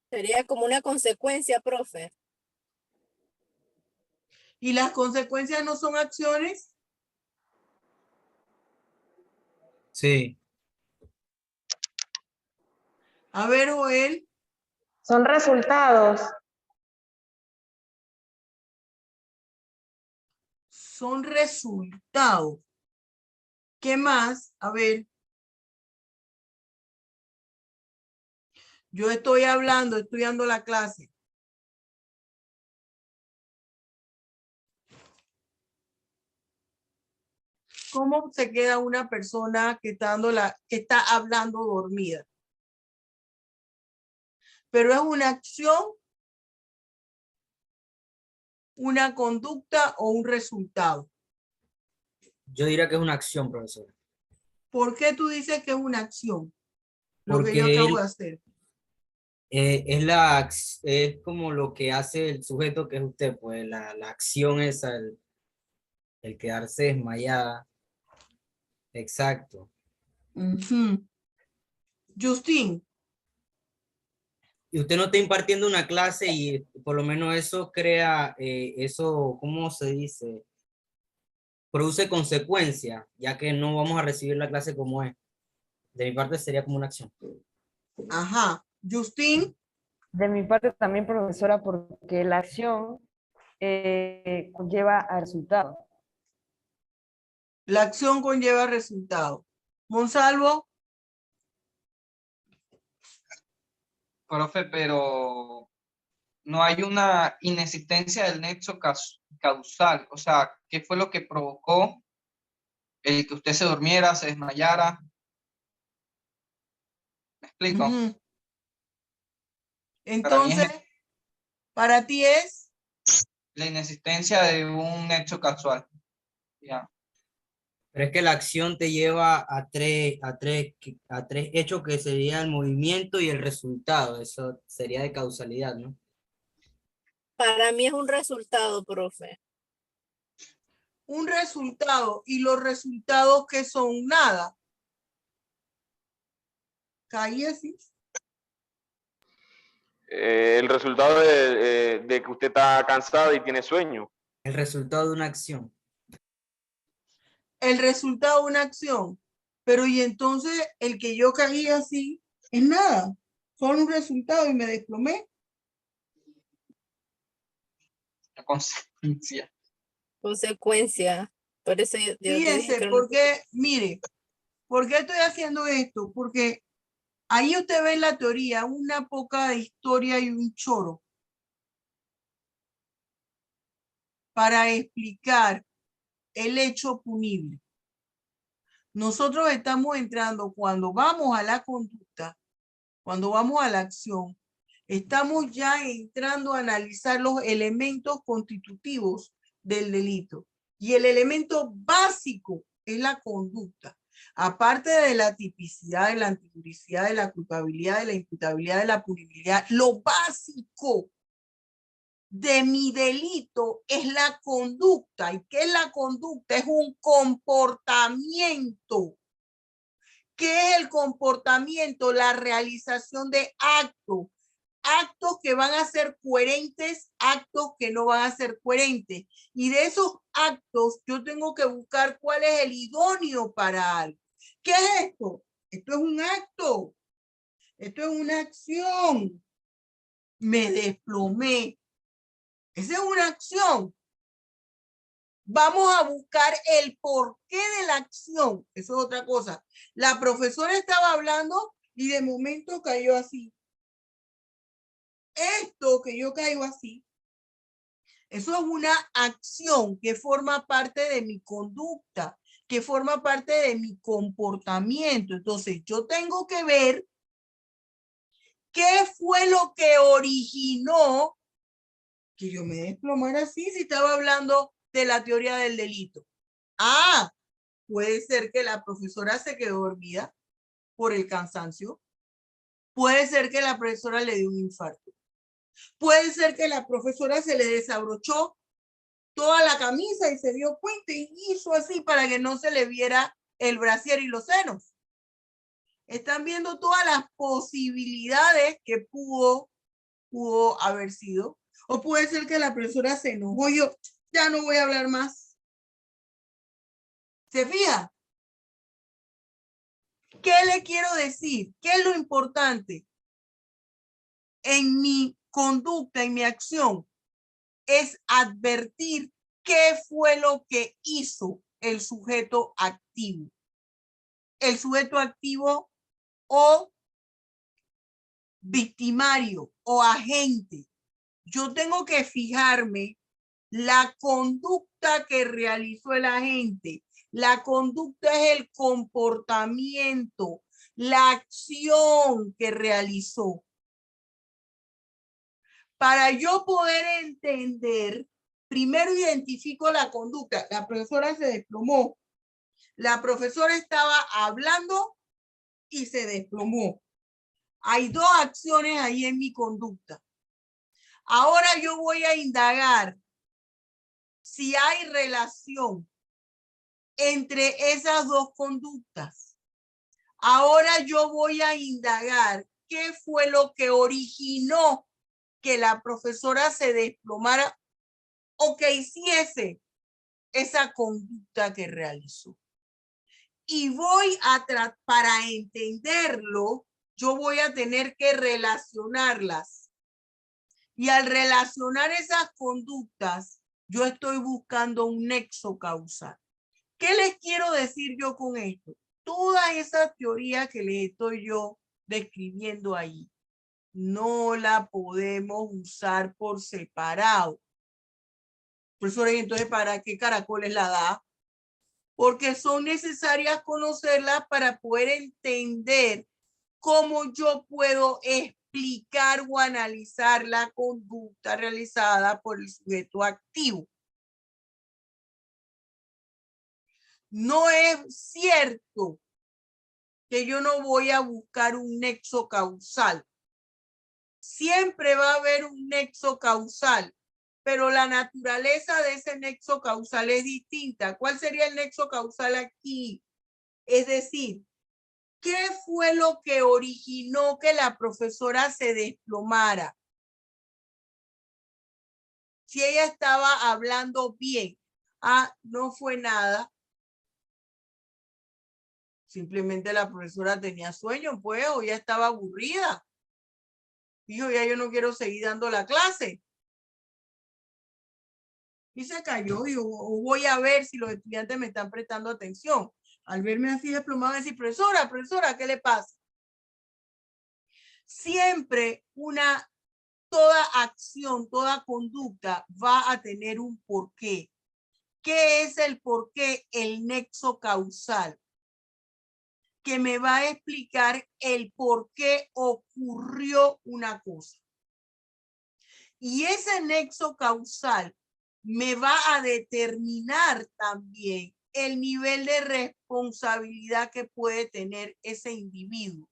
Sería como una consecuencia, profe. ¿Y las consecuencias no son acciones? Sí. A ver, Joel. Son resultados. Son resultados. ¿Qué más? A ver. Yo estoy hablando, estudiando la clase. ¿Cómo se queda una persona que está hablando dormida? Pero es una acción, una conducta o un resultado. Yo diría que es una acción, profesora. ¿Por qué tú dices que es una acción? Lo que yo Porque acabo él de hacer. es como lo que hace el sujeto que es usted, pues la acción esa, el quedarse desmayada. Exacto. Ujú. Justin, Y usted no está impartiendo una clase y por lo menos eso crea, eso, ¿cómo se dice? Produce consecuencias, ya que no vamos a recibir la clase como es. De mi parte sería como una acción. ajá. Justin, De mi parte también, profesora, porque la acción conlleva a resultado. la acción conlleva resultado. Monsalvo, Profe, pero no hay una inexistencia del nexo causal. O sea, ¿qué fue lo que provocó el que usted se durmiera, se desmayara? ¿Me explico? ujú. Para mí Entonces, es para ti es la inexistencia de un nexo causal. Ya. Pero es que la acción te lleva a tres hechos que sería el movimiento y el resultado. Eso sería de causalidad, ¿no? Para mí es un resultado, profe. un resultado y los resultados que son nada. Cállese. El resultado de que usted está cansado y tiene sueño. El resultado de una acción. El resultado de una acción. Pero y entonces el que yo caí así es nada. Solo un resultado y me desplomé. La consecuencia. Consecuencia. Por eso yo te dije Fíjense, que era una porque, mire, ¿por qué estoy haciendo esto? Porque ahí usted ve en la teoría una poca de historia y un choro para explicar el hecho punible. Nosotros estamos entrando cuando vamos a la conducta, cuando vamos a la acción, estamos ya entrando a analizar los elementos constitutivos del delito. Y el elemento básico es la conducta. Aparte de la tipicidad, de la antijuricidad, de la culpabilidad, de la imputabilidad, de la punibilidad, lo básico de mi delito es la conducta. ¿Y qué es la conducta? Es un comportamiento. ¿Qué es el comportamiento? La realización de actos. Actos que van a ser coherentes, actos que no van a ser coherentes. Y de esos actos yo tengo que buscar cuál es el idóneo para algo. ¿Qué es esto? Esto es un acto. Esto es una acción. Me desplomé. Esa es una acción. Vamos a buscar el porqué de la acción. Eso es otra cosa. La profesora estaba hablando y de momento cayó así. Esto que yo caigo así, eso es una acción que forma parte de mi conducta, que forma parte de mi comportamiento. Entonces, yo tengo que ver qué fue lo que originó que yo me desplomara así si estaba hablando de la teoría del delito. Ah, puede ser que la profesora se quedó dormida por el cansancio. Puede ser que la profesora le dio un infarto. Puede ser que la profesora se le desabrochó toda la camisa y se dio cuenta y hizo así para que no se le viera el brasier y los senos. Están viendo todas las posibilidades que pudo haber sido. O puede ser que la profesora se enojó. Yo ya no voy a hablar más. ¿Se fija? ¿Qué le quiero decir? ¿Qué es lo importante en mi conducta, en mi acción? Es advertir qué fue lo que hizo el sujeto activo. El sujeto activo o victimario o agente. Yo tengo que fijarme la conducta que realizó el agente. La conducta es el comportamiento, la acción que realizó. Para yo poder entender, primero identifico la conducta. La profesora se desplomó. La profesora estaba hablando y se desplomó. Hay dos acciones ahí en mi conducta. Ahora yo voy a indagar si hay relación entre esas dos conductas. Ahora yo voy a indagar qué fue lo que originó que la profesora se desplomara o que hiciese esa conducta que realizó. Y voy a para entenderlo, yo voy a tener que relacionarlas. Y al relacionar esas conductas, yo estoy buscando un nexo causal. ¿Qué les quiero decir yo con esto? Toda esa teoría que les estoy yo describiendo ahí, no la podemos usar por separado. Profesor, entonces, ¿para qué caracoles la da? Porque son necesarias conocerlas para poder entender cómo yo puedo explicar o analizar la conducta realizada por el sujeto activo. No es cierto que yo no voy a buscar un nexo causal. Siempre va a haber un nexo causal, pero la naturaleza de ese nexo causal es distinta. ¿Cuál sería el nexo causal aquí? Es decir, ¿qué fue lo que originó que la profesora se desplomara? Si ella estaba hablando bien, no fue nada. Simplemente la profesora tenía sueño, pues, o ya estaba aburrida. Dijo, ya yo no quiero seguir dando la clase. Y se cayó. Dijo, voy a ver si los estudiantes me están prestando atención. Al verme así desplomado, decir, profesora, ¿qué le pasa? Siempre toda acción, toda conducta va a tener un porqué. ¿Qué es el porqué? El nexo causal. que me va a explicar el por qué ocurrió una cosa. Y ese nexo causal me va a determinar también el nivel de responsabilidad que puede tener ese individuo.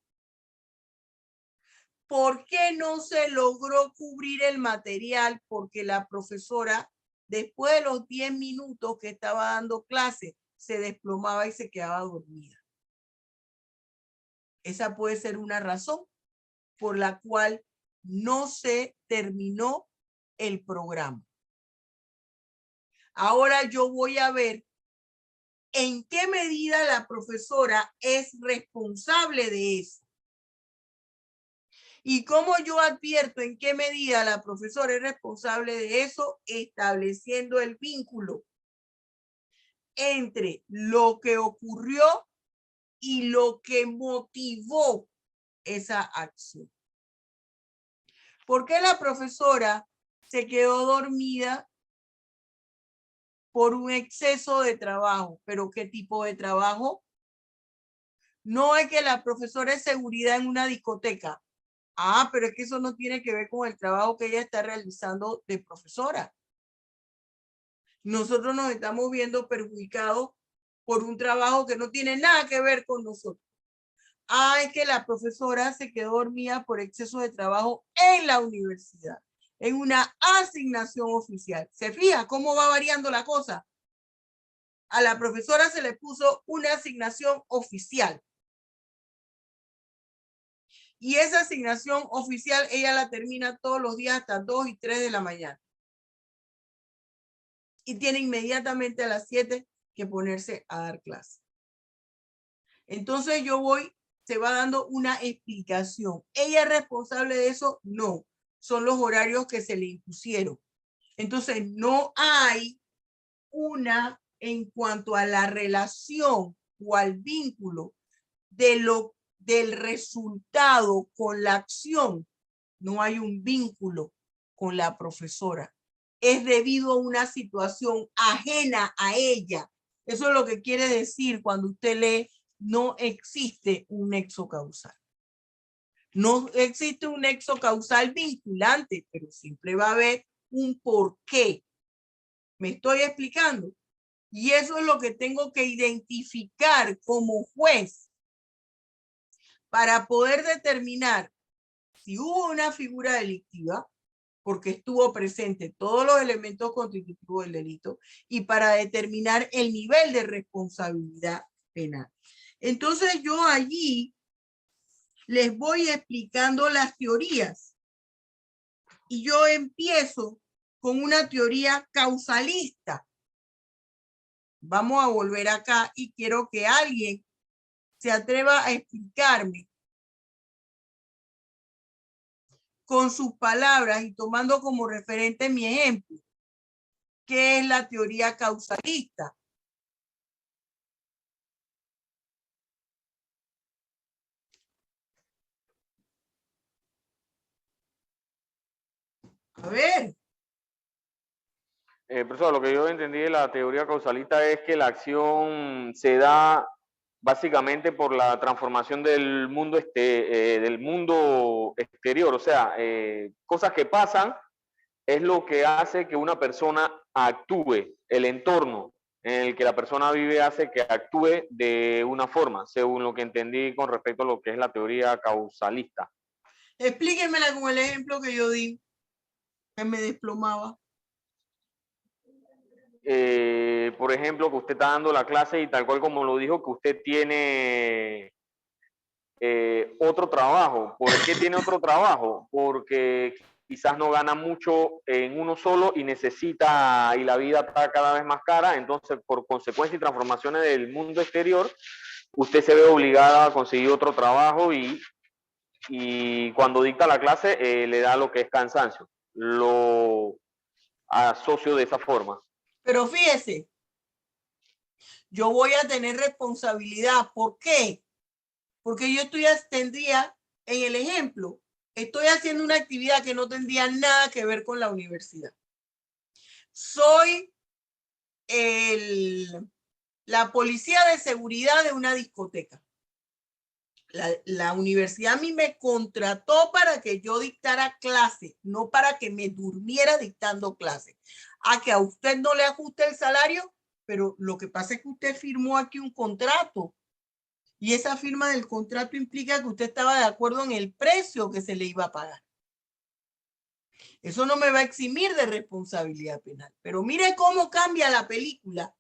¿Por qué no se logró cubrir el material? Porque la profesora, después de los 10 minutos que estaba dando clase, se desplomaba y se quedaba dormida. Esa puede ser una razón por la cual no se terminó el programa. Ahora yo voy a ver en qué medida la profesora es responsable de eso. Y cómo yo advierto en qué medida la profesora es responsable de eso, estableciendo el vínculo entre lo que ocurrió y lo que motivó esa acción. ¿Por qué la profesora se quedó dormida? Por un exceso de trabajo. ¿Pero qué tipo de trabajo? No es que la profesora es seguridad en una discoteca. Ah, pero es que eso no tiene que ver con el trabajo que ella está realizando de profesora. Nosotros nos estamos viendo perjudicados por un trabajo que no tiene nada que ver con nosotros. Ah, es que la profesora se quedó dormida por exceso de trabajo en la universidad, en una asignación oficial. ¿Se fija cómo va variando la cosa? A la profesora se le puso una asignación oficial. Y esa asignación oficial ella la termina todos los días hasta 2 y 3 de la mañana. Y tiene inmediatamente a las 7 que ponerse a dar clase. Entonces se va dando una explicación. ¿Ella es responsable de eso? No. Son los horarios que se le impusieron. Entonces no hay en cuanto a la relación o al vínculo del resultado con la acción, no hay un vínculo con la profesora. Es debido a una situación ajena a ella. Eso es lo que quiere decir cuando usted lee, no existe un nexo causal. No existe un nexo causal vinculante, pero siempre va a haber un porqué. ¿Me estoy explicando? Y eso es lo que tengo que identificar como juez para poder determinar si hubo una figura delictiva, porque estuvo presente todos los elementos constitutivos del delito, y para determinar el nivel de responsabilidad penal. Entonces yo allí les voy explicando las teorías. Y yo empiezo con una teoría causalista. Vamos a volver acá y quiero que alguien se atreva a explicarme con sus palabras y tomando como referente mi ejemplo, ¿qué es la teoría causalista? A ver. Profesor, lo que yo entendí de la teoría causalista es que la acción se da básicamente por la transformación del mundo exterior, o sea, cosas que pasan es lo que hace que una persona actúe, el entorno en el que la persona vive hace que actúe de una forma, según lo que entendí con respecto a lo que es la teoría causalista. Explíquemela con el ejemplo que yo di, que me desplomaba. Por ejemplo, que usted está dando la clase y tal cual como lo dijo, que usted tiene otro trabajo. ¿Por qué tiene otro trabajo? Porque quizás no gana mucho en uno solo y la vida está cada vez más cara, entonces por consecuencia y transformaciones del mundo exterior, usted se ve obligada a conseguir otro trabajo y cuando dicta la clase le da lo que es cansancio. Lo asocio de esa forma. Pero fíjese, yo voy a tener responsabilidad. ¿Por qué? Porque yo tendría, en el ejemplo, estoy haciendo una actividad que no tendría nada que ver con la universidad. Soy la policía de seguridad de una discoteca. La universidad a mí me contrató para que yo dictara clases, no para que me durmiera dictando clases. A que a usted no le ajuste el salario, pero lo que pasa es que usted firmó aquí un contrato y esa firma del contrato implica que usted estaba de acuerdo en el precio que se le iba a pagar. Eso no me va a eximir de responsabilidad penal. Pero mire cómo cambia la película.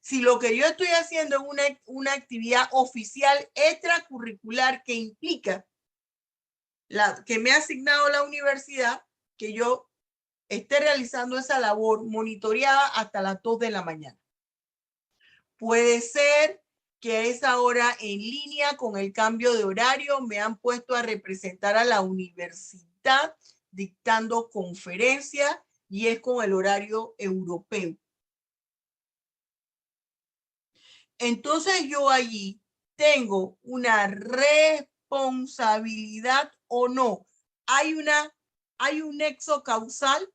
Si lo que yo estoy haciendo es una actividad oficial extracurricular que implica que me ha asignado la universidad, que yo esté realizando esa labor monitoreada hasta las 2 de la mañana. Puede ser que a esa hora en línea con el cambio de horario me han puesto a representar a la universidad dictando conferencias y es con el horario europeo. Entonces yo allí tengo una responsabilidad o no. Hay un nexo causal.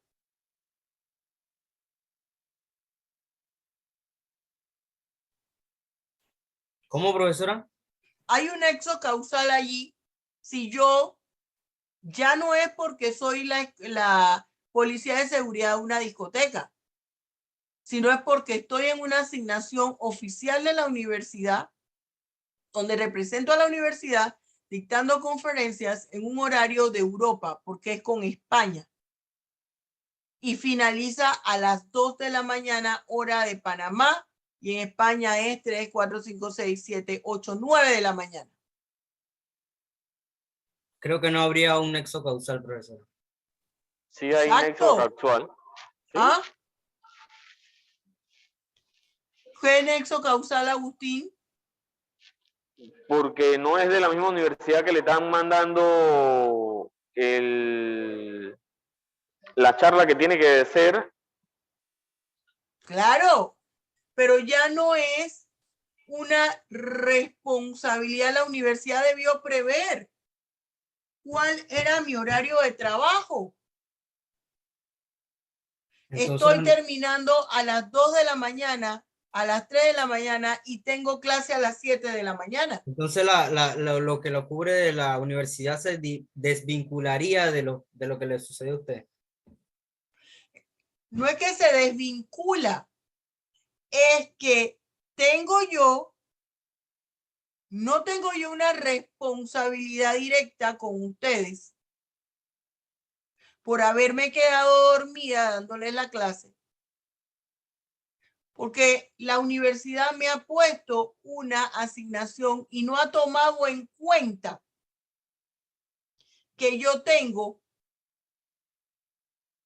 ¿Cómo, profesora? Hay un nexo causal allí. Si yo ya no es porque soy la policía de seguridad de una discoteca, sino es porque estoy en una asignación oficial de la universidad, donde represento a la universidad dictando conferencias en un horario de Europa, porque es con España. Y finaliza a las 2 de la mañana, hora de Panamá, y en España es 3, 4, 5, 6, 7, 8, 9 de la mañana. Creo que no habría un nexo causal, profesora. Sí hay Exacto. nexo causal. ¿Sí? ¿Ah? ¿Qué nexo causal, Agustín? Porque no es de la misma universidad que le están mandando la charla que tiene que ser. Claro, pero ya no es una responsabilidad. La universidad debió prever cuál era mi horario de trabajo. Entonces, Estoy terminando a las 2 de la mañana, a las 3 de la mañana y tengo clase a las 7 de la mañana. entonces lo que lo cubre de la universidad se desvincularía de lo que le sucedió a usted. No es que se desvincula, es que no tengo yo una responsabilidad directa con ustedes por haberme quedado dormida dándoles la clase. Porque la universidad me ha puesto una asignación y no ha tomado en cuenta que yo tengo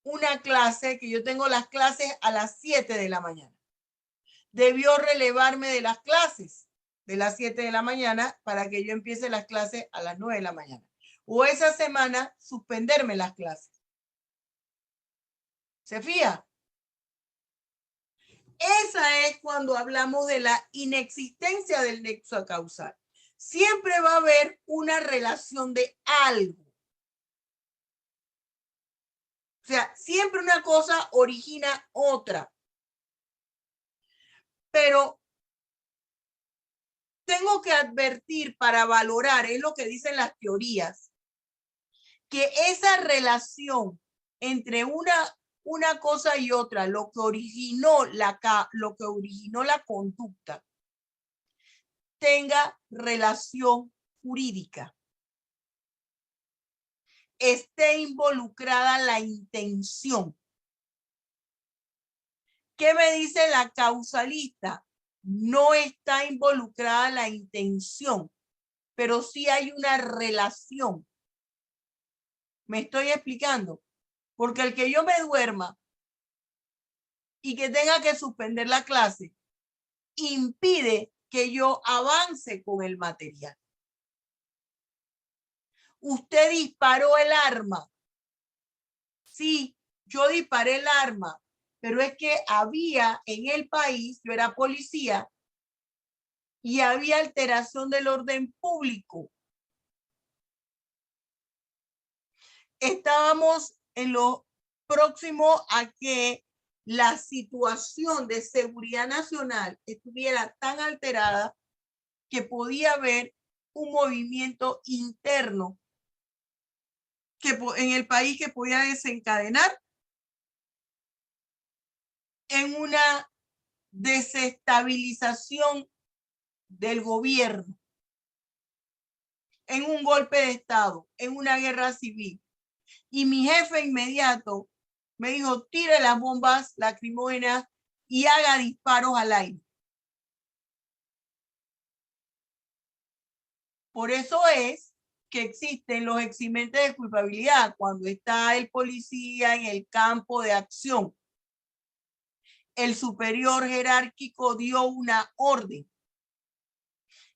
una clase, que yo tengo las clases a las 7 de la mañana. Debió relevarme de las clases de las 7 de la mañana para que yo empiece las clases a las 9 de la mañana. O esa semana suspenderme las clases. ¿Se fija? Esa es cuando hablamos de la inexistencia del nexo causal. Siempre va a haber una relación de algo. O sea, siempre una cosa origina otra. Pero tengo que advertir para valorar, es lo que dicen las teorías, que esa relación entre una cosa y otra, lo que originó la conducta, tenga relación jurídica. Esté involucrada la intención. ¿Qué me dice la causalista? No está involucrada la intención, pero sí hay una relación. ¿Me estoy explicando? Porque el que yo me duerma y que tenga que suspender la clase impide que yo avance con el material. Usted disparó el arma. Sí, yo disparé el arma, pero es que había en el país, yo era policía, y había alteración del orden público. Estábamos en lo próximo a que la situación de seguridad nacional estuviera tan alterada que podía haber un movimiento interno en el país que podía desencadenar en una desestabilización del gobierno, en un golpe de Estado, en una guerra civil. Y mi jefe inmediato me dijo, tire las bombas lacrimógenas y haga disparos al aire. Por eso es que existen los eximentes de culpabilidad cuando está el policía en el campo de acción. El superior jerárquico dio una orden.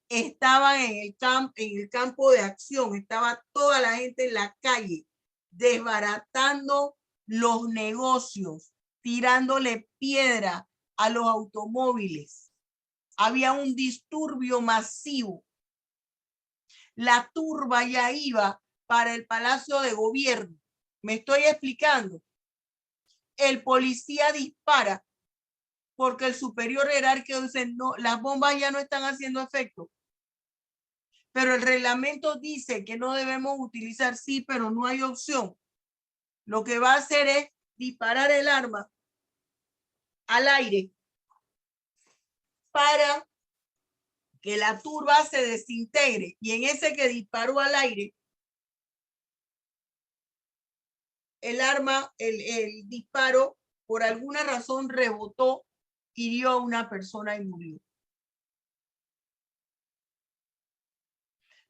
Estaban en el campo de acción, estaba toda la gente en la calle, desbaratando los negocios, tirándole piedra a los automóviles. Había un disturbio masivo. La turba ya iba para el Palacio de Gobierno. ¿Me estoy explicando? El policía dispara porque el superior jerárquico dice, no, las bombas ya no están haciendo efecto. Pero el reglamento dice que no debemos utilizar, sí, pero no hay opción. Lo que va a hacer es disparar el arma al aire para que la turba se desintegre. Y en ese que disparó al aire, el arma, el disparo, por alguna razón rebotó, hirió a una persona y murió.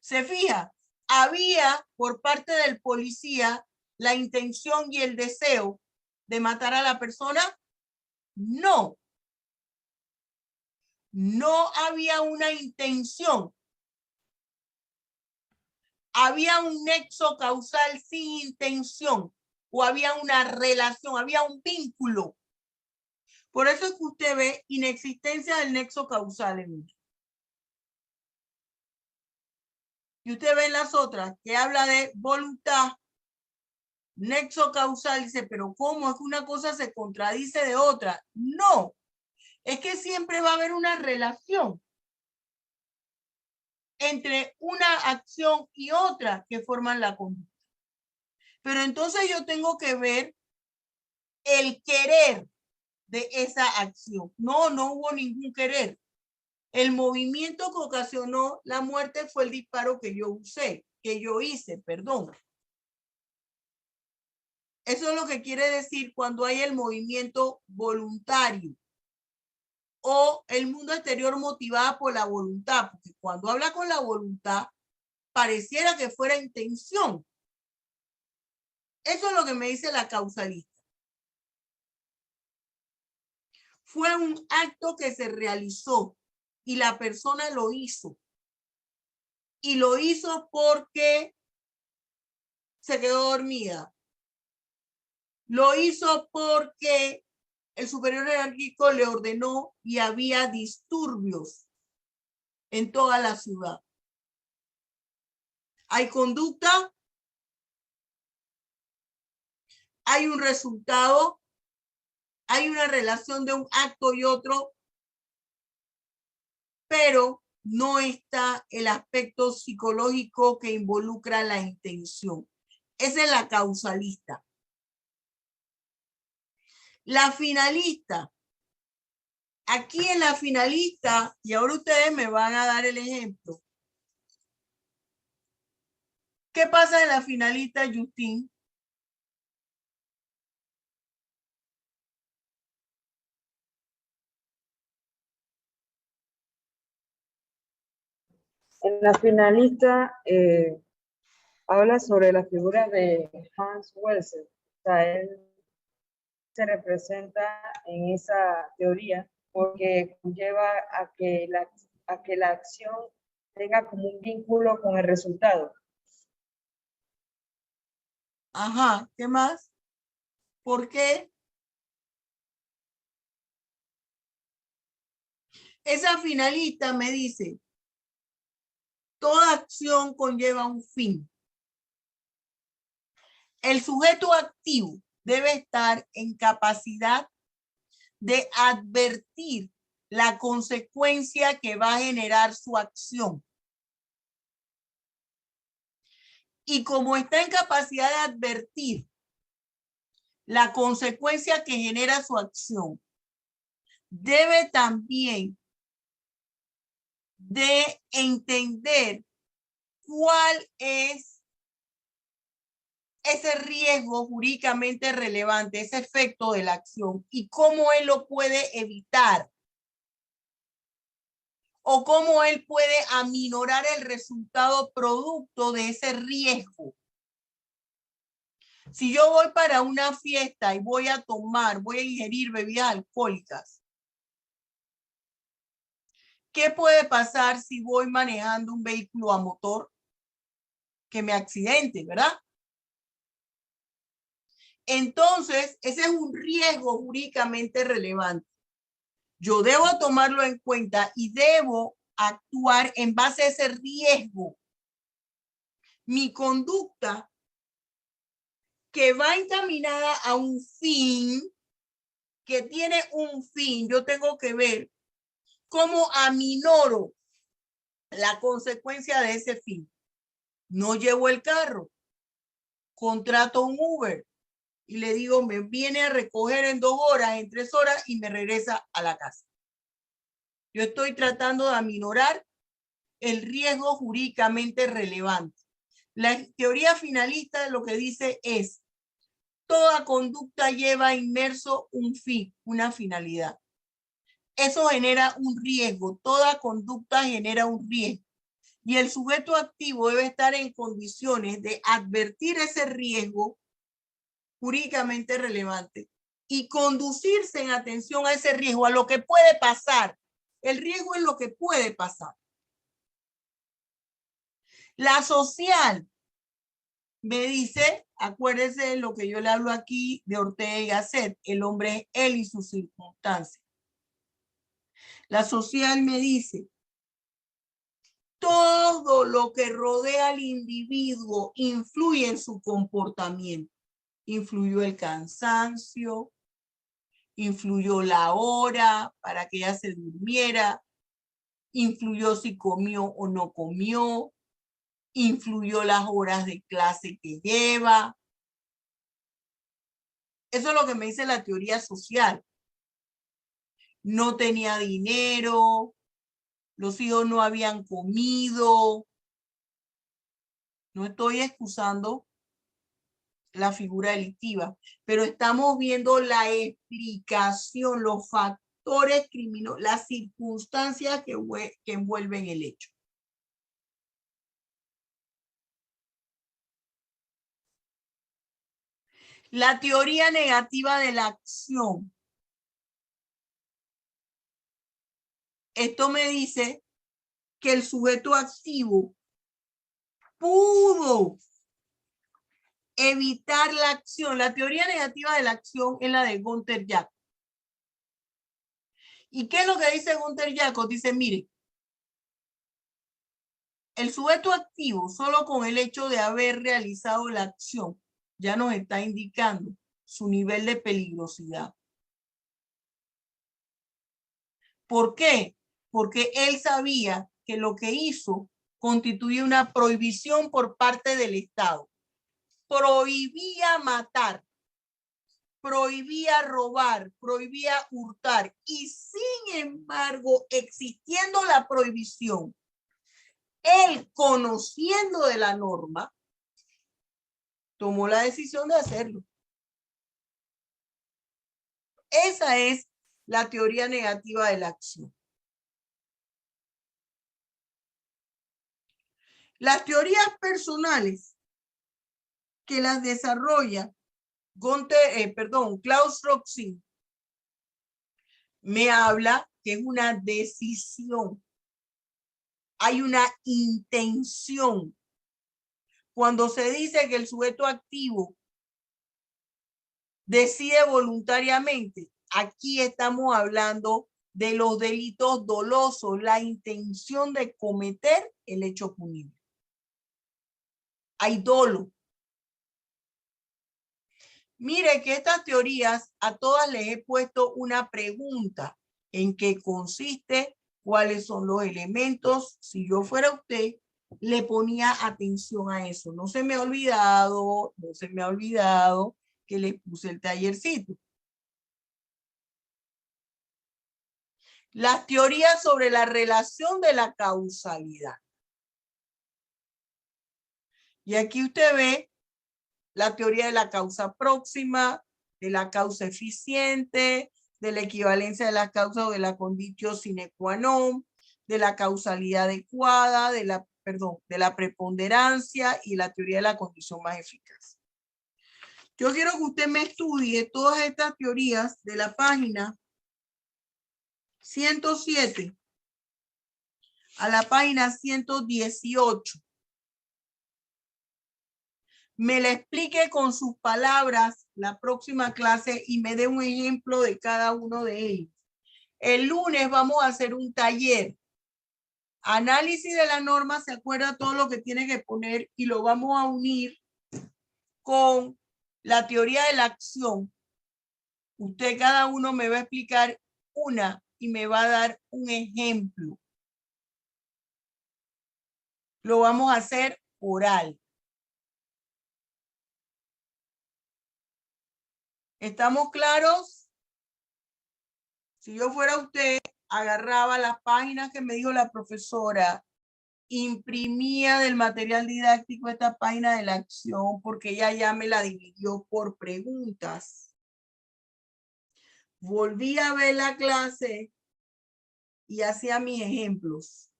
Se fija, había por parte del policía la intención y el deseo de matar a la persona. No. No había una intención. Había un nexo causal sin intención o había una relación, había un vínculo. Por eso es que usted ve inexistencia del nexo causal en uno. Y usted ve en las otras que habla de voluntad, nexo causal, dice, pero ¿cómo? Es que una cosa se contradice de otra. No, es que siempre va a haber una relación entre una acción y otra que forman la conducta. Pero entonces yo tengo que ver el querer de esa acción. No hubo ningún querer. El movimiento que ocasionó la muerte fue el disparo que yo hice, perdón. Eso es lo que quiere decir cuando hay el movimiento voluntario o el mundo exterior motivado por la voluntad, porque cuando habla con la voluntad, pareciera que fuera intención. Eso es lo que me dice la causalista. Fue un acto que se realizó y la persona lo hizo. Y lo hizo porque se quedó dormida. Lo hizo porque el superior jerárquico le ordenó y había disturbios en toda la ciudad. Hay conducta, hay un resultado, hay una relación de un acto y otro, pero no está el aspecto psicológico que involucra la intención. Esa es la causalista. La finalista. Aquí en la finalista, y ahora ustedes me van a dar el ejemplo. ¿Qué pasa en la finalista, Justin? En la finalista habla sobre la figura de Hans Welsel. O sea, él se representa en esa teoría porque conlleva a que la acción tenga como un vínculo con el resultado. Ajá, ¿qué más? ¿Por qué? Esa finalista me dice, toda acción conlleva un fin. El sujeto activo debe estar en capacidad de advertir la consecuencia que va a generar su acción. Y como está en capacidad de advertir la consecuencia que genera su acción, debe también de entender cuál es ese riesgo jurídicamente relevante, ese efecto de la acción y cómo él lo puede evitar o cómo él puede aminorar el resultado producto de ese riesgo. Si yo voy para una fiesta y voy a ingerir bebidas alcohólicas, ¿qué puede pasar si voy manejando un vehículo a motor? Que me accidente, ¿verdad? Entonces, ese es un riesgo jurídicamente relevante. Yo debo tomarlo en cuenta y debo actuar en base a ese riesgo. Mi conducta que va encaminada a un fin, que tiene un fin, yo tengo que ver cómo aminoro la consecuencia de ese fin. No llevo el carro, contrato un Uber y le digo, me viene a recoger en 2 horas, en 3 horas y me regresa a la casa. Yo estoy tratando de aminorar el riesgo jurídicamente relevante. La teoría finalista lo que dice es, toda conducta lleva inmerso un fin, una finalidad. Eso genera un riesgo, toda conducta genera un riesgo. Y el sujeto activo debe estar en condiciones de advertir ese riesgo jurídicamente relevante y conducirse en atención a ese riesgo, a lo que puede pasar. El riesgo es lo que puede pasar. La social me dice, acuérdese de lo que yo le hablo aquí de Ortega y Gasset, el hombre es él y sus circunstancias. La social me dice, todo lo que rodea al individuo influye en su comportamiento. Influyó el cansancio, influyó la hora para que ella se durmiera, influyó si comió o no comió, influyó las horas de clase que lleva. Eso es lo que me dice la teoría social. No tenía dinero, los hijos no habían comido. No estoy excusando la figura delictiva, pero estamos viendo la explicación, los factores criminales, las circunstancias que envuelven el hecho. La teoría negativa de la acción. Esto me dice que el sujeto activo pudo evitar la acción. La teoría negativa de la acción es la de Gunther Jacob. ¿Y qué es lo que dice Gunther Jacob? Dice, mire, el sujeto activo, solo con el hecho de haber realizado la acción, ya nos está indicando su nivel de peligrosidad. ¿Por qué? Porque él sabía que lo que hizo constituía una prohibición por parte del Estado. Prohibía matar, prohibía robar, prohibía hurtar. Y sin embargo, existiendo la prohibición, él, conociendo de la norma, tomó la decisión de hacerlo. Esa es la teoría negativa de la acción. Las teorías personales que las desarrolla Klaus Roxin me habla que es una decisión. Hay una intención. Cuando se dice que el sujeto activo decide voluntariamente, aquí estamos hablando de los delitos dolosos, la intención de cometer el hecho punible. Hay dolo. Mire que estas teorías a todas les he puesto una pregunta: ¿en qué consiste? ¿Cuáles son los elementos? Si yo fuera usted, le ponía atención a eso. No se me ha olvidado, no se me ha olvidado que le puse el tallercito. Las teorías sobre la relación de la causalidad. Y aquí usted ve la teoría de la causa próxima, de la causa eficiente, de la equivalencia de la causa o de la conditio sine qua non, de la causalidad adecuada, de la preponderancia y la teoría de la condición más eficaz. Yo quiero que usted me estudie todas estas teorías de la página 107 a la página 118. Me la explique con sus palabras la próxima clase y me dé un ejemplo de cada uno de ellos. El lunes vamos a hacer un taller. Análisis de la norma, se acuerda todo lo que tiene que poner y lo vamos a unir con la teoría de la acción. Usted cada uno me va a explicar una y me va a dar un ejemplo. Lo vamos a hacer oral. ¿Estamos claros? Si yo fuera usted, agarraba las páginas que me dijo la profesora, imprimía del material didáctico esta página de la acción porque ella ya me la dividió por preguntas. Volví a ver la clase y hacía mis ejemplos.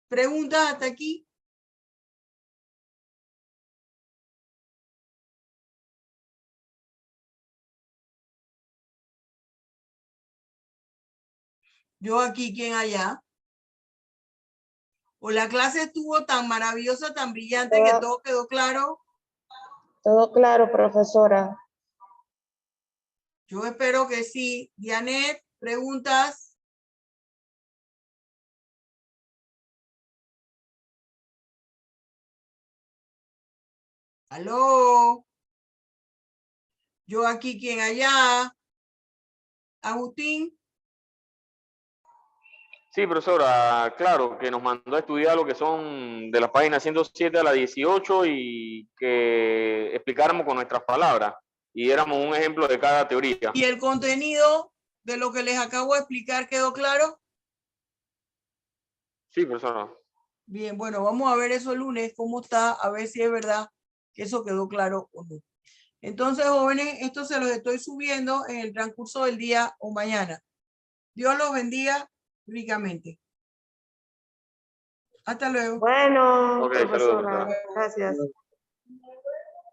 ¿Preguntas hasta aquí? Yo aquí, ¿quién allá? ¿O la clase estuvo tan maravillosa, tan brillante que todo quedó claro? Todo claro, profesora. Yo espero que sí. Dianet, ¿preguntas? ¿Aló? Yo aquí, ¿quién allá? Agustín. Sí, profesora, claro, que nos mandó a estudiar lo que son de las páginas 107 a la 18 y que explicáramos con nuestras palabras y diéramos un ejemplo de cada teoría. ¿Y el contenido de lo que les acabo de explicar quedó claro? Sí, profesora. Bien, bueno, vamos a ver eso el lunes, cómo está, a ver si es verdad que eso quedó claro o no. Entonces, jóvenes, esto se los estoy subiendo en el transcurso del día o mañana. Dios los bendiga ricamente. Hasta luego. Bueno, Ok, saludos, profesora, profesora. gracias.